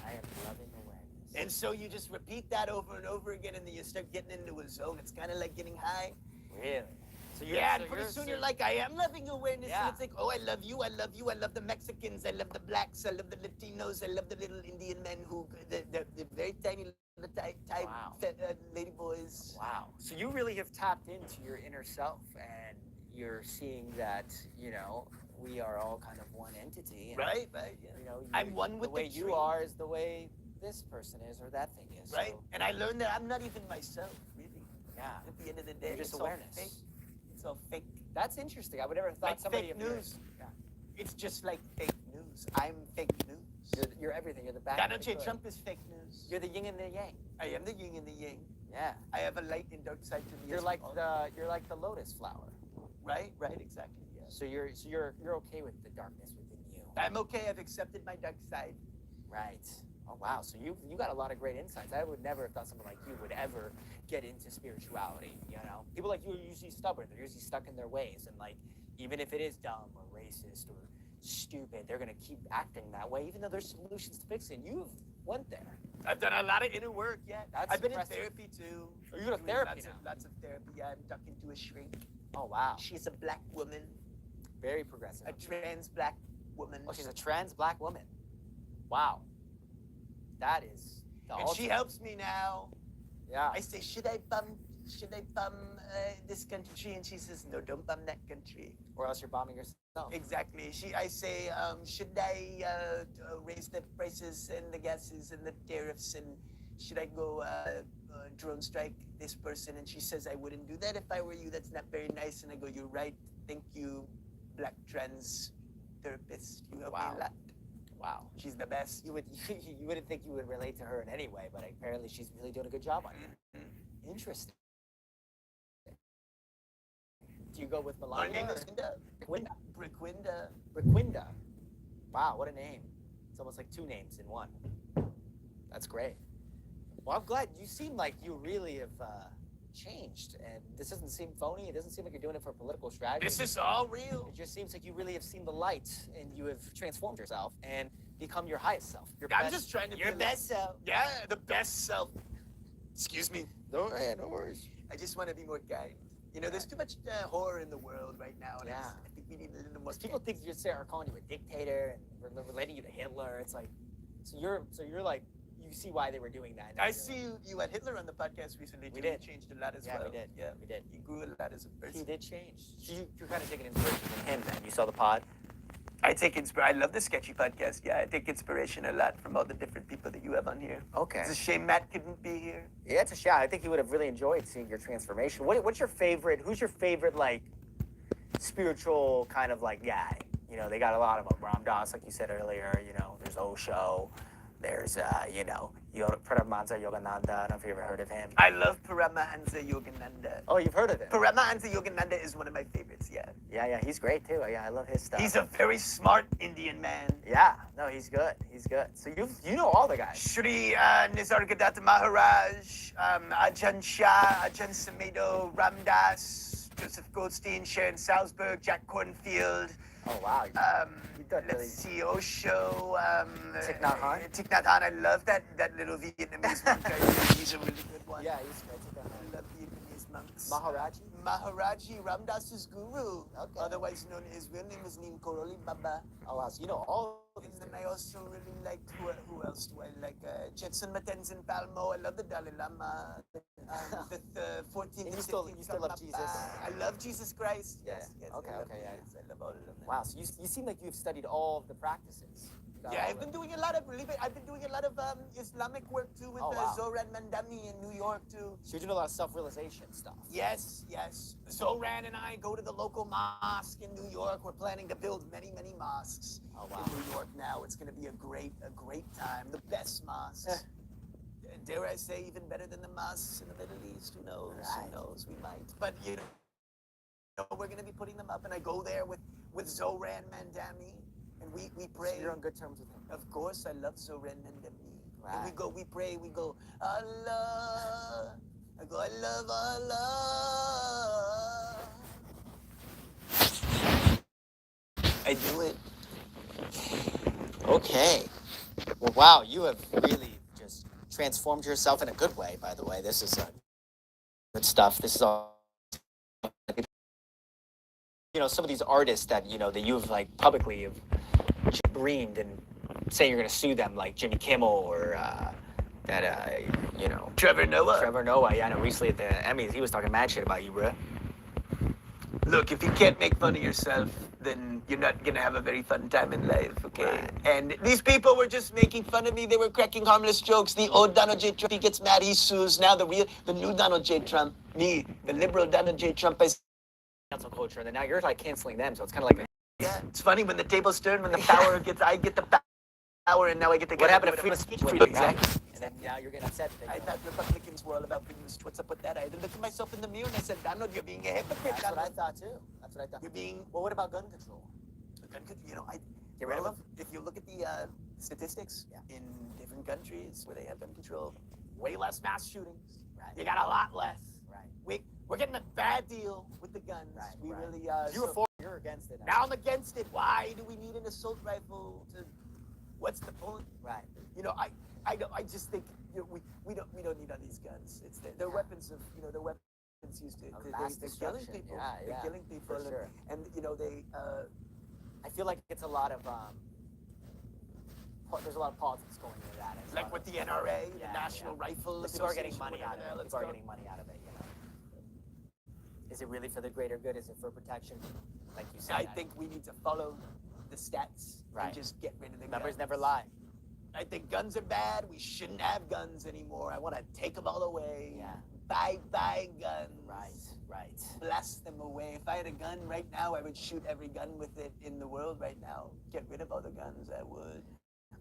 I am loving awareness. And so you just repeat that over and over again, and then you start getting into a zone. It's kind of like getting high. Really? So And pretty soon you're like, I am loving awareness. Yeah. And it's like, oh, I love you, I love you, I love the Mexicans, I love the blacks, I love the Latinos, I love the little Indian men the very tiny little Wow. lady boys. Wow. So you really have tapped into your inner self, and you're seeing that, we are all kind of one entity. And, Right? Yeah. I'm one with the way the you tree. are is the way this person is or that thing is. Right? So, And I learned that I'm not even myself, really. yeah. At the end of the day, You're just it's awareness. all fake. It's all fake. That's interesting. I would never have thought Like somebody fake of your- news. Yeah. It's just like fake news. I'm fake news. You're everything. You're the back. Donald of J. the good. Trump is fake news. You're the yin and the yang. I am the yin and the yang. Yeah. I have a light and dark side to me. You're as like well. the lotus flower. Right, exactly. Yes. So you're okay with the darkness within you. I'm okay. I've accepted my dark side. Right. Oh wow. So you got a lot of great insights. I would never have thought someone like you would ever get into spirituality. People like you are usually stubborn. They're usually stuck in their ways, and like even if it is dumb or racist or stupid, they're gonna keep acting that way, even though there's solutions to fix it. You've went there. I've done a lot of inner work. Yeah, That's I've been impressive. in therapy too. Oh, you go to Doing therapy lots of therapy. Yeah, I'm talking to a shrink. Oh wow. She's a black woman, Very progressive. a trans black woman. Oh, she's a trans black woman. Wow. That is the and she ultimate. helps me now. Yeah. I say, should I bum this country? And she says, no, don't bum that country. Or else you're bombing yourself. Exactly. I say, should I raise the prices and the gases and the tariffs, and should I go drone strike this person? And she says, I wouldn't do that if I were you. That's not very nice. And I go, you're right. Thank you, black trans therapist. You help me a lot. Wow. She's the best. You wouldn't think you would relate to her in any way, but apparently she's really doing a good job on you. Mm-hmm. Interesting. Do you go with Her Melania? name is Briquinda. Briquinda. Briquinda. Wow, what a name. It's almost like two names in one. That's great. Well, I'm glad. You seem like you really have changed, and this doesn't seem phony. It doesn't seem like you're doing it for political strategy. This is all real. It just seems like you really have seen the light, and you have transformed yourself and become your highest self. I'm just trying to your be best self. Yeah, the best self. Excuse me. No worries. I just want to be more kind. There's too much horror in the world right now, and Yeah. I think we need a little more. People think are calling you a dictator and relating you to Hitler. It's like, so you're like, you see why they were doing that. I see you had Hitler on the podcast recently. We too. did. He changed a lot as Yeah, well. we did. Yeah, We did. He grew a lot as a person. He did change. So you're kind of taking inspiration from him then. You saw the pod. I take inspiration. I love the Sketchy podcast. Yeah, I take inspiration a lot from all the different people that you have on here. Okay. It's a shame Matt couldn't be here. Yeah, it's a shot. I think he would have really enjoyed seeing your transformation. What's your favorite? Who's your favorite like spiritual kind of like guy? They got a lot of them. Ram Dass, like you said earlier. There's Osho. There's Paramahansa Yogananda. I don't know if you ever heard of him. I love Paramahansa Yogananda. Oh, you've heard of him? Paramahansa Yogananda is one of my favorites. Yeah. Yeah, he's great too. Yeah, I love his stuff. He's a very smart Indian man. Yeah, no, he's good. He's good. So you know all the guys. Shri Nisargadatta Maharaj, Ajahn Shah, Ajahn Samedo, Ram Dass, Joseph Goldstein, Sharon Salzberg, Jack Cornfield. Oh wow. You've done really. Let's see, Osho. Thich Nhat Hanh. Thich Nhat Hanh. I love that little Vietnamese one guy. He's a really good one. Yeah, he's great. I love Vietnamese monks. Maharaji? Maharaji Ramdas's guru. Okay. Otherwise known, his real name was Neem Karoli Baba. Oh, wow. So you know all of these And then things. I also really like, who else do I like? Jetson Matenzin Palmo. I love the Dalai Lama. The 14th And and you still 15th love Karmapa. Jesus? I love Jesus Christ. Yeah. Yes, yes. Okay, I love okay, yeah. Jesus. I love all of them. Wow. So you seem like you've studied all of the practices. You got Yeah, all I've been the- doing a lot of Islamic work too with Oh, wow. Zohran Mandami in New York too. So you're doing a lot of self-realization stuff. Yes, yes. Zohran and I go to the local mosque in New York. We're planning to build many, many mosques Oh, wow. in New York now. It's going to be a great time. The best mosques. Dare I say, even better than the mosques in the Middle East? Who knows? Right. Who knows? We might. But you know, we're going to be putting them up, and I go there with Zohran Mandami, and we pray. So you're on good terms with him. Of course, I love Zohran Mandami. And Right. we pray, we go, Allah. I go, I love Allah. I do it. Okay. Well, wow, you have really just transformed yourself in a good way, by the way. This is good stuff. This is all, you know, some of these artists that, you know, that you've like publicly have dreamed and saying you're going to sue them, like Jimmy Kimmel or you know, Trevor Noah. Trevor Noah. Yeah, I know recently at the Emmys, he was talking mad shit about you, bruh. Look, if you can't make fun of yourself, then you're not gonna have a very fun time in life, okay? Right. And these people were just making fun of me. They were cracking harmless jokes. The old Donald J. Trump, he gets mad, he sues. Now the new Donald J. Trump, me, the liberal Donald J. Trump, Cancel culture, and then now you're like canceling them, so it's kind of like, yeah, it's funny when the tables turn, when the power gets, I get the power, and now I get to what get happened to it. freedom of speech? Exactly. And then now you're getting upset. That I thought Republicans were all about freedom of speech. What's up with that? I had to look at myself in the mirror and I said, Donald, you're being a hypocrite. That's what I Donald. thought too. That's what I thought. You're being, Well, what about gun control? you know, Get rid of them? if you look at the statistics Yeah. in different countries where they have gun control, way less mass shootings. Right. You got a lot less. Right. We're getting a bad deal with the guns. Right, We right. really You were for, you're against it. now I'm against it. Why do we need an assault rifle to? What's the point? Right. You know, I just think we don't need all these guns. They're weapons of they're weapons used to Of they're mass killing destruction. people. Yeah, They're yeah, killing people. for sure. And you know they. I feel like it's a lot of there's a lot of politics going into that. There's a Like lot with of- the NRA, the Yeah, National yeah. Rifle People are getting Association, money out of whatever the hell it. it's People are called. getting money out of it. You know. Is it really for the greater good? Is it for protection? Like you said. I think we need to follow the stats Right. and just get rid of the numbers guns. never lie. I think guns are bad. We shouldn't have guns anymore. I want to take them all away. Yeah. Bye guns. Right. Blast them away. If I had a gun right now, I would shoot every gun with it in the world right now. Get rid of all the guns. I would.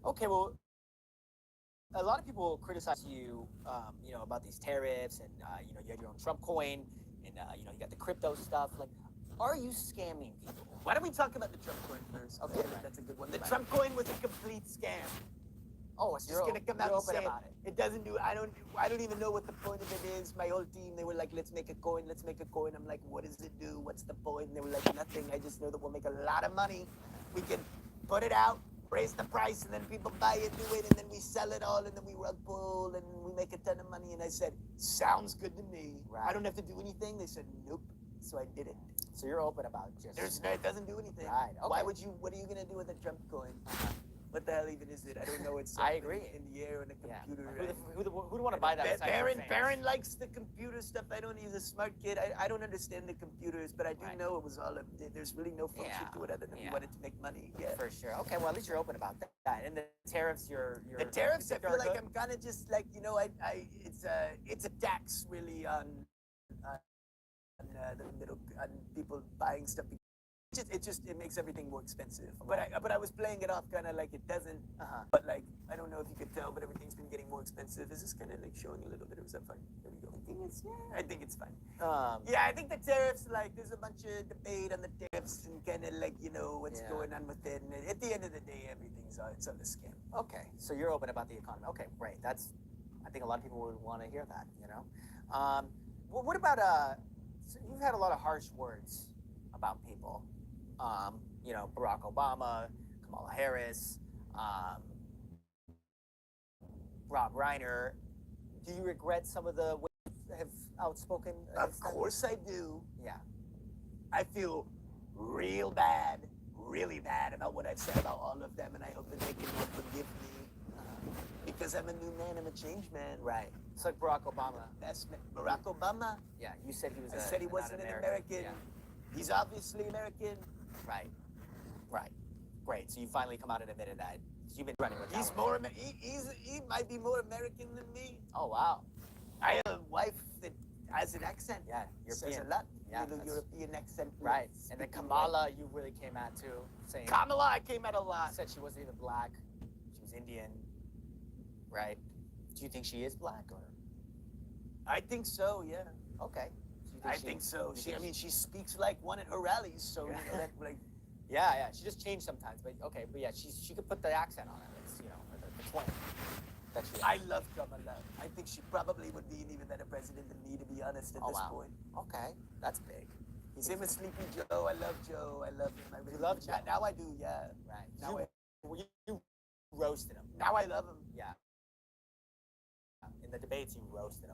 Okay. Well, a lot of people criticize you, you know, about these tariffs, and you know, you had your own Trump coin, and you know, you got the crypto stuff. Like, are you scamming people? Why don't we talk about the Trump coin first? Okay, I think right. that's a good one. The Right. Trump coin was a complete scam. Oh, it's Just gonna come out and say about it. it doesn't do. I don't even know what the point of it is. My whole team, they were like, let's make a coin. I'm like, what does it do? What's the point? And they were like, nothing. I just know that we'll make a lot of money. We can put it out, raise the price, and then people buy it, do it, and then we sell it all, and then we rug pull, and we make a ton of money. And I said, sounds good to me. Right. I don't have to do anything. They said, nope. So I did it. So you're open about just. It doesn't do anything. Right, Why okay. would you? What are you gonna do with a Trump coin? What the hell even is it? I don't know. It's I something agree. in the air on a Yeah. computer. Who'd want to buy that? aside from fans? Baron likes the computer stuff. I don't. He's a smart kid. I don't understand the computers, but I do Right. know it was all. There's really no function Yeah. to it other than we Yeah. wanted to make money. Yeah. For sure. Okay. Well, at least you're open about that. And the tariffs, you're. The tariffs, I you think feel are like good? I'm kind of just like it's a tax really on the middle on people buying stuff. It makes everything more expensive. But I was playing it off kind of like it doesn't. But like I don't know if you could tell, but everything's been getting more expensive. Is this kind of like showing a little bit? Or is that fine? There we go. I think it's fine. Yeah, I think the tariffs, like, there's a bunch of debate on the tariffs and kind of like, what's Yeah. going on with it. And at the end of the day, it's all a scam. Okay. So you're open about the economy. Okay, great. I think a lot of people would want to hear that. You know. Well, what about so you've had a lot of harsh words about people. You know, Barack Obama, Kamala Harris, Rob Reiner. Do you regret some of the ways have outspoken? Of against them? course I do. Yeah. I feel really bad about what I've said about all of them, and I hope that they can forgive me. Because I'm a new man, I'm a changed man. Right. It's like Barack Obama. That's Barack Obama. Yeah. You said he was. I said he wasn't an American. Yeah. He's obviously American. Right. Right. Great. So you finally come out and admitted that. So you've been running with that He's one. more. He might be more American than me. Oh wow. I have a wife that has an accent. Yeah. Says European. a lot. Yeah, Little that's- European accent. Right. And then Kamala, you really came at too, saying Kamala, I came at a lot. said she wasn't even black. She was Indian. Right. Do you think she is black or? I think so. Yeah. Okay. So you I she- think so. you She, I think mean, she speaks like one at her rallies, so you know that, like, Yeah, yeah. She just changed sometimes, but okay. But yeah, she could put the accent on it. It's, you know, the twang that she. I love Kamala. I think she probably would be an even better president than me, to be honest, at Oh, this wow. point. Okay, that's big. Same with Sleepy Joe. I love Joe. I love him. I really love do. Joe? Now I do, yeah. Right. Now You roasted him. Now I love him. Yeah. In the debates, you roasted him.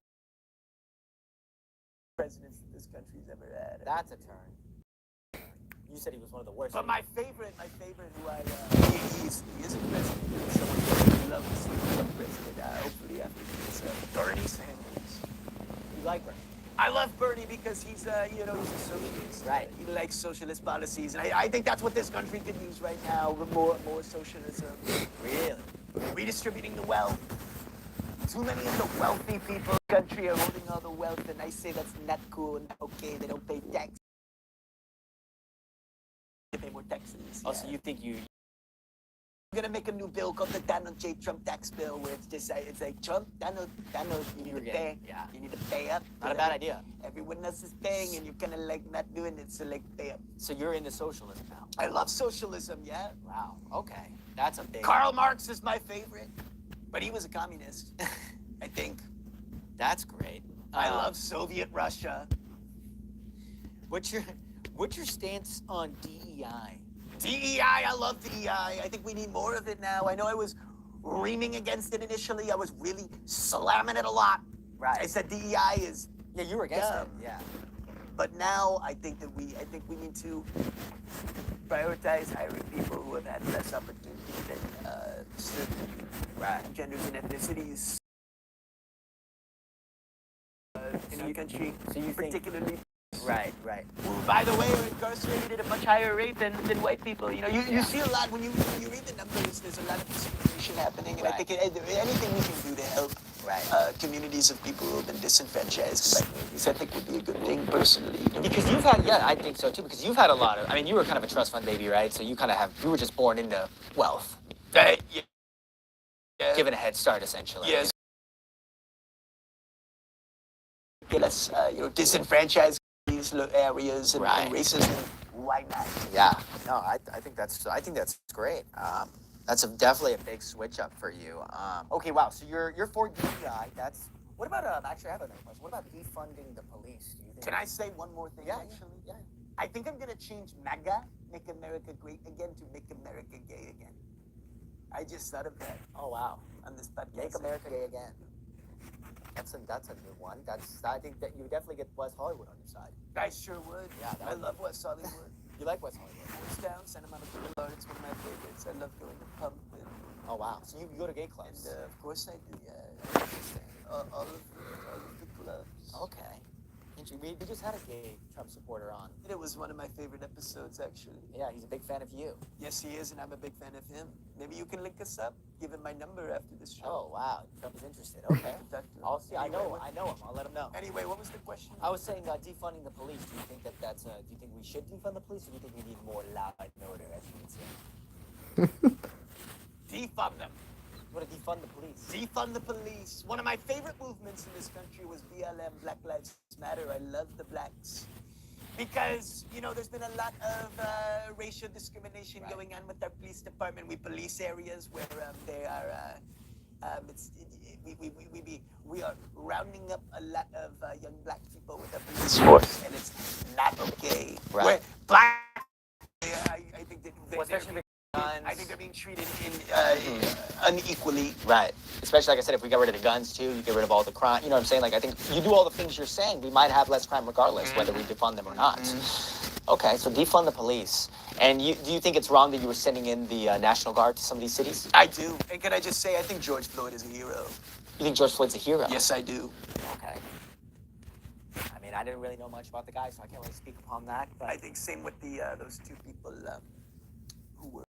Presidents that this country's ever had. That's a turn. You said he was one of the worst. But my favorite who I, he is a president. Someone who loves to become president. Hopefully after this, Bernie Sanders. You like Bernie? I love Bernie because he's a socialist. Right. He likes socialist policies, and I think that's what this country could use right now. More socialism. Really? Redistributing the wealth. Too many of the wealthy people in the country are holding all the wealth, and I say that's not cool and not okay. They don't pay tax. They pay more taxes. Oh, so you think you? I'm gonna make a new bill called the Donald J. Trump tax bill, where it's just it's like Trump, Donald, you need to pay. Yeah. You need to pay up. Not a bad idea. Everyone else is paying, and you're kind of like not doing it, so like pay up. So you're into socialism now? I love socialism, yeah. Wow. Okay. That's a big. Karl Marx is my favorite, but he was a communist, I think. That's great. I love Soviet Russia. What's your stance on DEI? DEI, I love DEI. I think we need more of it now. I know I was reaming against it initially. I was really slamming it a lot. Right. I said DEI is, Yeah, you were against Yeah. it. Yeah. but now I think we need to prioritize hiring people who have had less opportunity than certain genders and ethnicities in our country, So you think? particularly. Right. Right. Who, by the way, are incarcerated at a much higher rate than white people. You know, you see a lot when you read the numbers. There's a lot of discrimination happening, and I think anything we can do to help communities of people who have been disenfranchised, like movies, I think would be a good thing personally. You know? Because you've had, yeah, I think so too. Because you've had a lot of. I mean, you were kind of a trust fund baby, right? So you kind of you were just born into wealth, Yeah. given a head start essentially. Yes. Get us, disenfranchised these areas and racism. Why not? Yeah. No, I think that's great. That's definitely a big switch up for you. Okay, wow. So you're for DEI. That's what about actually I have another question. What about defunding the police? Do you think? Can I say one more thing? Yeah, actually, yeah. I think I'm gonna change MAGA, Make America Great Again, to Make America Gay Again. I just thought of that Oh wow. on this podcast. Make America Gay Again. That's a new one. I think that you definitely get West Hollywood on your side. I sure would. Yeah, that I would- love West Hollywood. You like West Hollywood? It's down Santa Monica Boulevard. It's one of my favorites. I love going to pub and Oh wow. So you go to gay clubs? of course I do. Yeah, all of the clubs. Okay. We just had a gay Trump supporter on. It was one of my favorite episodes, actually. Yeah, he's a big fan of you. Yes, he is, and I'm a big fan of him. Maybe you can link us up. Give him my number after this show. Oh wow, Trump is interested. Okay. Talk to him. I'll see. I Anyway, know what- him. I'll let him know. Anyway, what was the question? I was saying defunding the police. Do you think that's? Do you think we should defund the police, or do you think we need more law and order, as you would say? Defund them. You want to defund the police? Defund the police. One of my favorite movements in this country was BLM, Black Lives Matter. I love the blacks. Because, there's been a lot of racial discrimination going on with our police department. We police areas where they are, we are rounding up a lot of young black people with our police force, and it's not okay. Right. Where black, I think that Well, especially with guns. I think think they're being treated unequally. Right. Especially, like I said, if we get rid of the guns, too, you get rid of all the crime. You know what I'm saying? Like, I think you do all the things you're saying, we might have less crime regardless, whether we defund them or not. Okay, so defund the police. And do you think it's wrong that you were sending in the National Guard to some of these cities? I do. And can I just say, I think George Floyd is a hero. You think George Floyd's a hero? Yes, I do. Okay. I mean, I didn't really know much about the guy, so I can't really speak upon that. But I think same with the those two people who were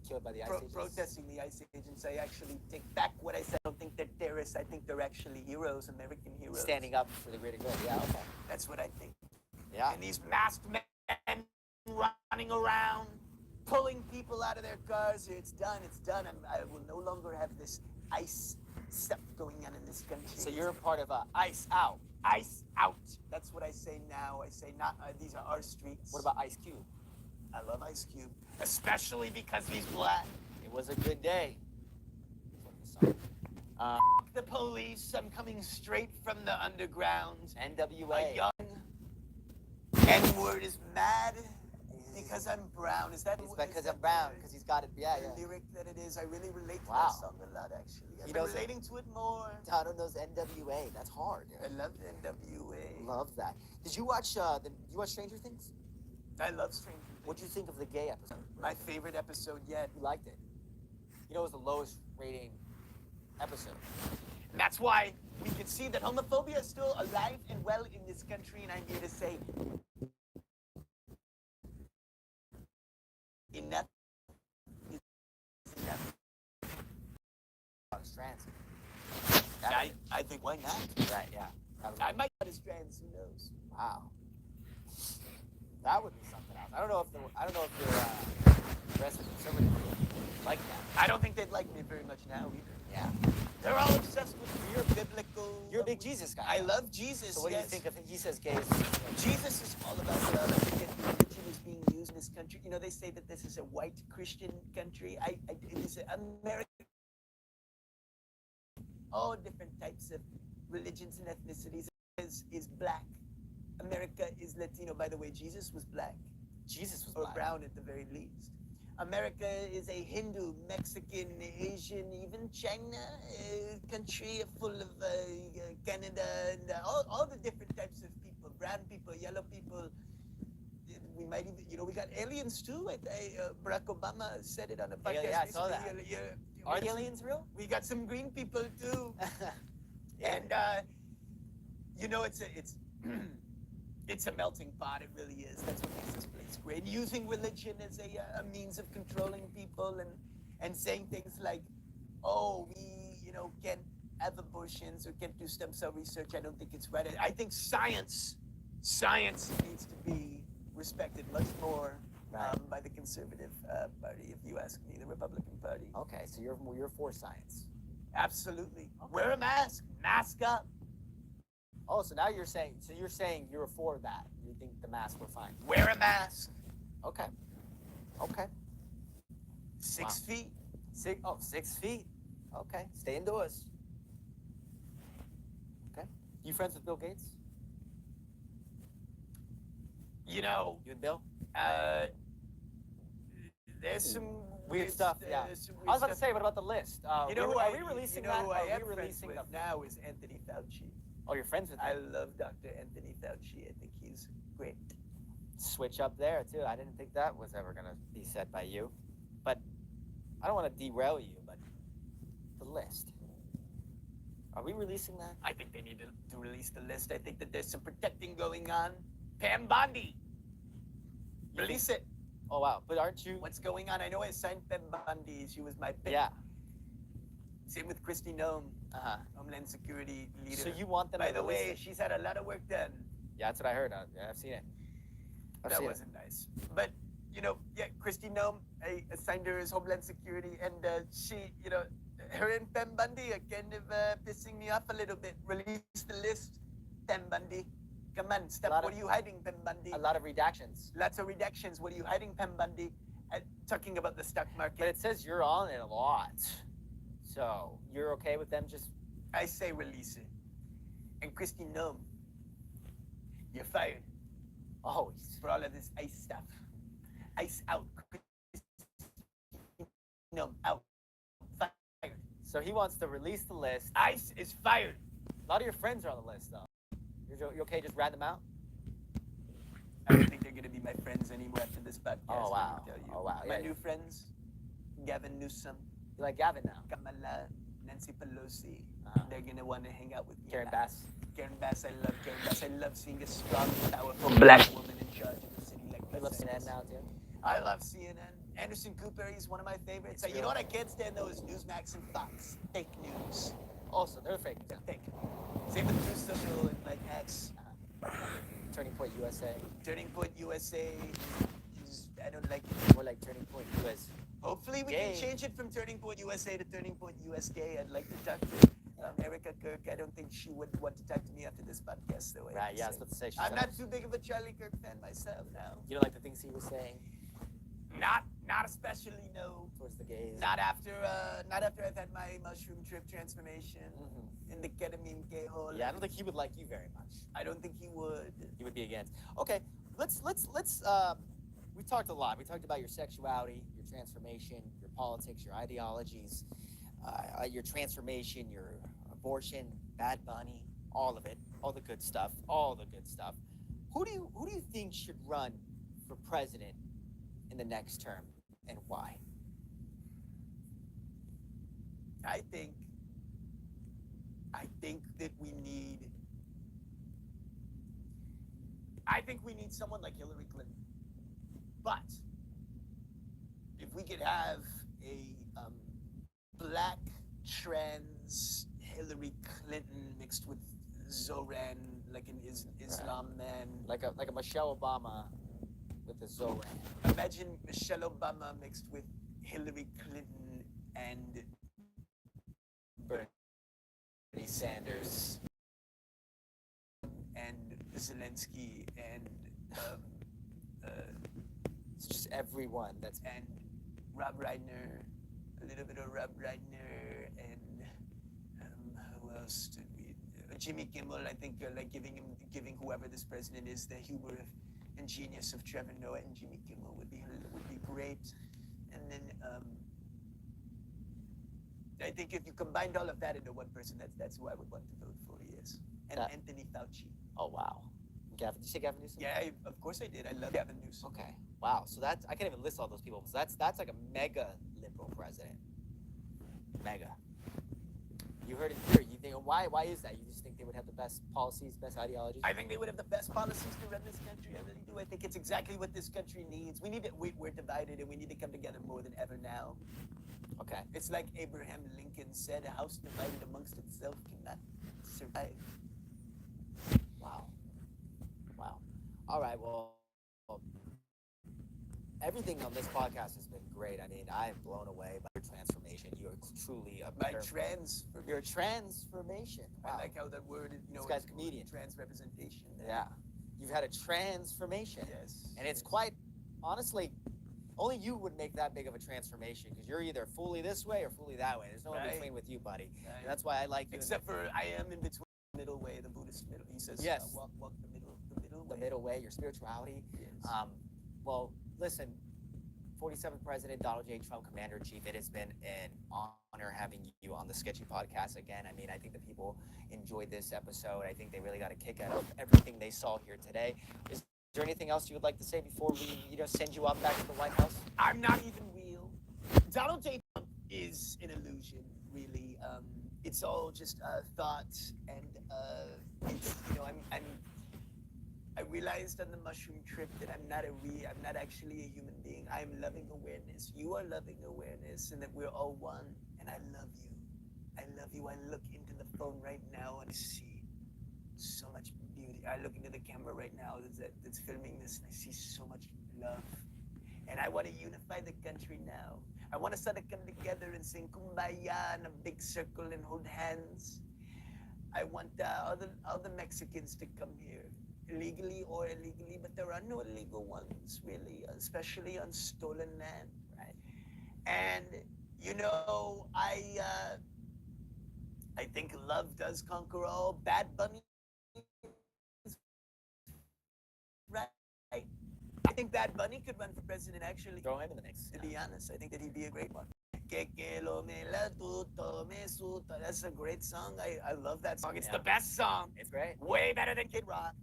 killed by the ICE agents. protesting the ICE agents. I actually take back what I said. I don't think they're terrorists. I think they're actually heroes, American heroes. Standing up for the greater good. Yeah, okay. That's what I think. Yeah. And these masked men running around, pulling people out of their cars. It's done. It's done. I will no longer have this ICE stuff going on in this country. So you're a part of ICE Out. ICE out. That's what I say now. I say not. These are our streets. What about Ice Cube? I love Ice Cube, especially because he's black. It was a good day. The police. I'm coming straight from the underground. NWA. A young N-word is mad because I'm brown. Is that It's because I'm brown, because he's got it. Yeah, the yeah. lyric that it is? I really relate to Wow. that song a lot, actually. I've You been know, relating to it more. Todd knows NWA. That's hard. I love NWA. Love that. Did you watch Stranger Things? I love Stranger Things. What'd you think of the gay episode? My favorite episode yet. You liked it. You know, it was the lowest rating episode. And that's why we can see that homophobia is still alive and well in this country, and I'm here to say enough is enough. Strands. I think why not? Right, yeah. I might not as trans, who knows? Wow. That would be something else. I don't know if your rest of the conservative would like that. I don't think they'd like me very much now either. Yeah. They're all obsessed with your biblical. You're a big Jesus guy. I love Jesus. So what do you yes. think of him? He says gays. Jesus is all about love. I think that religion is being used in this country. You know, they say that this is a white Christian country. It is America. All different types of religions and ethnicities is black. America is Latino. By the way, Jesus was black. Jesus was Or black. brown at the very least. America is a Hindu, Mexican, Asian, even China country full of Canada and all the different types of people, brown people, yellow people. We might even, we got aliens too. Barack Obama said it on a podcast. Yeah, I saw that. Are the the aliens real? We got some green people too. And, it's a melting pot. It really is. That's what makes this place great. Using religion as a means of controlling people and saying things like, oh, we, can't have abortions or can't do stem cell research. I don't think it's right. I think science needs to be respected much more by the conservative party, if you ask me, the Republican Party. Okay, so you're for science. Absolutely. Wear a mask. Mask up. Oh, so now you're saying you're for that. You think the masks were fine. Wear a mask. Okay. Okay. 6 feet. 6 feet. Okay. Stay indoors. Okay. You friends with Bill Gates? You and Bill? There's some Weird stuff, yeah. I was about to say, what about the list? Are we releasing that? Who I am Are we friends releasing with now is Anthony Fauci. Oh, you're friends with I him? love Dr. Anthony Fauci. I think he's great. Switch up there, too. I didn't think that was ever going to be said by you. But I don't want to derail you, but the list. Are we releasing that? I think they need to release the list. I think that there's some protecting going on. Pam Bondi. Release it. Oh, wow. But aren't you... What's going on? I know I signed Pam Bondi. She was my pick. Yeah. Same with Christy Nome, Uh-huh. Homeland Security leader. So you want them By to the release way, it? she's had a lot of work done. Yeah, that's what I heard. I've seen it. That wasn't nice. But, Christy Nome, I assigned her as Homeland Security, and she, her and Pam Bondi are kind of pissing me off a little bit. Release the list, Pam Bondi. Come on, stop. What are you hiding, Pam Bondi? A lot of redactions. Lots of redactions. What are you hiding, Pam Bondi? Talking about the stock market. But it says you're on it a lot. So you're okay with them just... I say release it. And Christy Nome, you're fired. Oh, For all of this ICE stuff. ICE out. No, out. Fired. So he wants to release the list. ICE is fired. A lot of your friends are on the list, though. You okay? Just rat them out. I don't think they're gonna be my friends anymore after this podcast. Oh, wow. Let me tell you. Oh, wow. My Yeah, new friends, Gavin Newsom, You like Gavin now? Kamala, Nancy Pelosi. Uh-huh. They're gonna want to hang out with me. Karen now. Bass. Karen Bass, I love Karen Bass. I love seeing a strong, powerful Black. woman in charge of the city like You love this. CNN now, too? I love CNN. Anderson Cooper, he's one of my favorites. It's You know real. what I can't stand though is Newsmax and Fox. Fake news. Also, they're fake. They're fake. Same with News Social and like X. Turning Point USA. Turning Point USA. I don't like it. More like Turning Point US. Hopefully we Gay. can change it from Turning Point USA to Turning Point USK. I'd like to talk to Erica Kirk. I don't think she would want to talk to me after this podcast though. Right, yeah, I was about to say. I'm not too big of a Charlie Kirk fan myself now. You don't like the things he was saying Not especially, no. towards the gays? Not after I've had my mushroom trip transformation in the ketamine K-hole. Yeah, I don't think he would like you very much. I don't think he would. He would be against. Okay, let's we talked a lot. We talked about your sexuality, your transformation, your politics, your ideologies, your transformation, your abortion, Bad Bunny, all of it, all the good stuff. Who do you think should run for president in the next term, and why? I think that we need someone like Hillary Clinton. But if we could have a black trans Hillary Clinton mixed with Zoran, like an Islam man. Like a Michelle Obama with a Zoran. Imagine Michelle Obama mixed with Hillary Clinton and Bernie Sanders and Zelensky and It's just everyone that's and Rob Reiner, a little bit of Rob Reiner, and who else did we? Jimmy Kimmel. I think like giving whoever this president is the humor and genius of Trevor Noah and Jimmy Kimmel would be great. And then I think if you combined all of that into one person, that's who I would want to vote for. Yes, and That- Anthony Fauci. Oh wow. Gavin, did you say Gavin Newsom? Yeah, of course I did. I love Gavin Newsom. Okay. Wow. So that's I can't even list all those people. So that's like a mega liberal president. Mega. You heard it here. You think why is that? You just think they would have the best policies, best ideologies? I think they would have the best policies to run this country. I really do. I think it's exactly what this country needs. We're divided, and we need to come together more than ever now. Okay. It's like Abraham Lincoln said, "A house divided amongst itself cannot survive." Wow. Wow. All right. Well, everything on this podcast has been great. I mean, I am blown away by your transformation. You are truly a My better. Your transformation. Wow. I like how that word is, This guy's a comedian. Trans representation. Yeah. You've had a transformation. Yes. And it's quite, honestly, only you would make that big of a transformation because you're either fully this way or fully that way. There's no in Right. between with you, buddy. Right. And that's why I like you. Except for I am in between the middle way, the Buddhist middle. He says, Yes. walk the middle the way. middle way, your spirituality. Yes. Well, listen, 47th President Donald J. Trump, Commander-in-Chief, it has been an honor having you on the Sketchy Podcast again. I mean, I think the people enjoyed this episode. I think they really got a kick out of everything they saw here today. Is there anything else you would like to say before we, send you off back to the White House? I'm not even real. Donald J. Trump is an illusion, really. It's all just thought, and it's, I realized on the mushroom trip that I'm not actually a human being. I am loving awareness. You are loving awareness, and that we're all one. And I love you. I love you. I look into the phone right now and see so much beauty. I look into the camera right now that's filming this, and I see so much love. And I want to unify the country now. I want us all to come together and sing Kumbaya in a big circle and hold hands. I want all the Mexicans to come here, illegally or illegally, but there are no illegal ones, really, especially on stolen land, right? And, I think love does conquer all. Bad Bunny, right? I think Bad Bunny could run for president, actually. Throw him in the mix. To be honest, I think that he'd be a great one. Que lo me la tutto me suta. That's a great song. I love that song. It's Yeah. the best song. It's great. Way better than Kid Rock.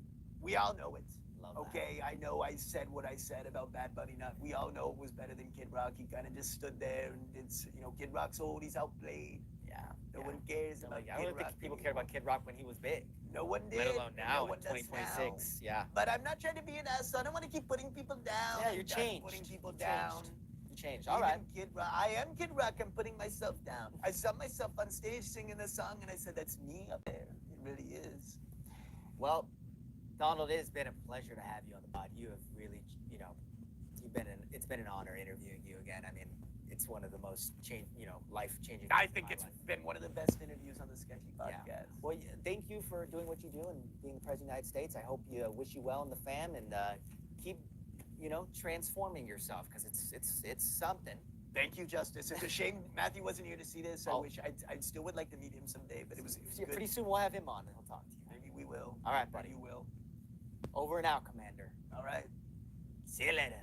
We all know it. Love that. Okay, I know I said what I said about Bad Bunny. Not we all know it was better than Kid Rock. He kind of just stood there and it's Kid Rock's old. He's outplayed. Yeah. No yeah. one cares No, about like, I Kid don't Rock think people anymore. cared about Kid Rock when he was big. No one did. Let alone now no in one does 2026. now. Yeah. But I'm not trying to be an ass. So I don't want to keep putting people down. Yeah, you're I'm done changed. Putting people You're down. changed. You changed. All right. Kid Rock. I am Kid Rock. I'm putting myself down. I saw myself on stage singing the song, and I said, "That's me up there. It really is." Well, Donald, it has been a pleasure to have you on the pod. You have really, it's been an honor interviewing you again. I mean, it's one of the most life-changing. I think it's been one of the best interviews on the Sketchy podcast. Yeah. Well, thank you for doing what you do and being the president of the United States. I hope you wish you well in the fam and keep, transforming yourself because it's something. Thank you, Justice. It's a shame Matthew wasn't here to see this. I wish I still would like to meet him someday, but it was good. Pretty soon we'll have him on and he'll talk to you. Maybe we will. All right, buddy. Maybe you will. Over and out, Commander. All right. See you later.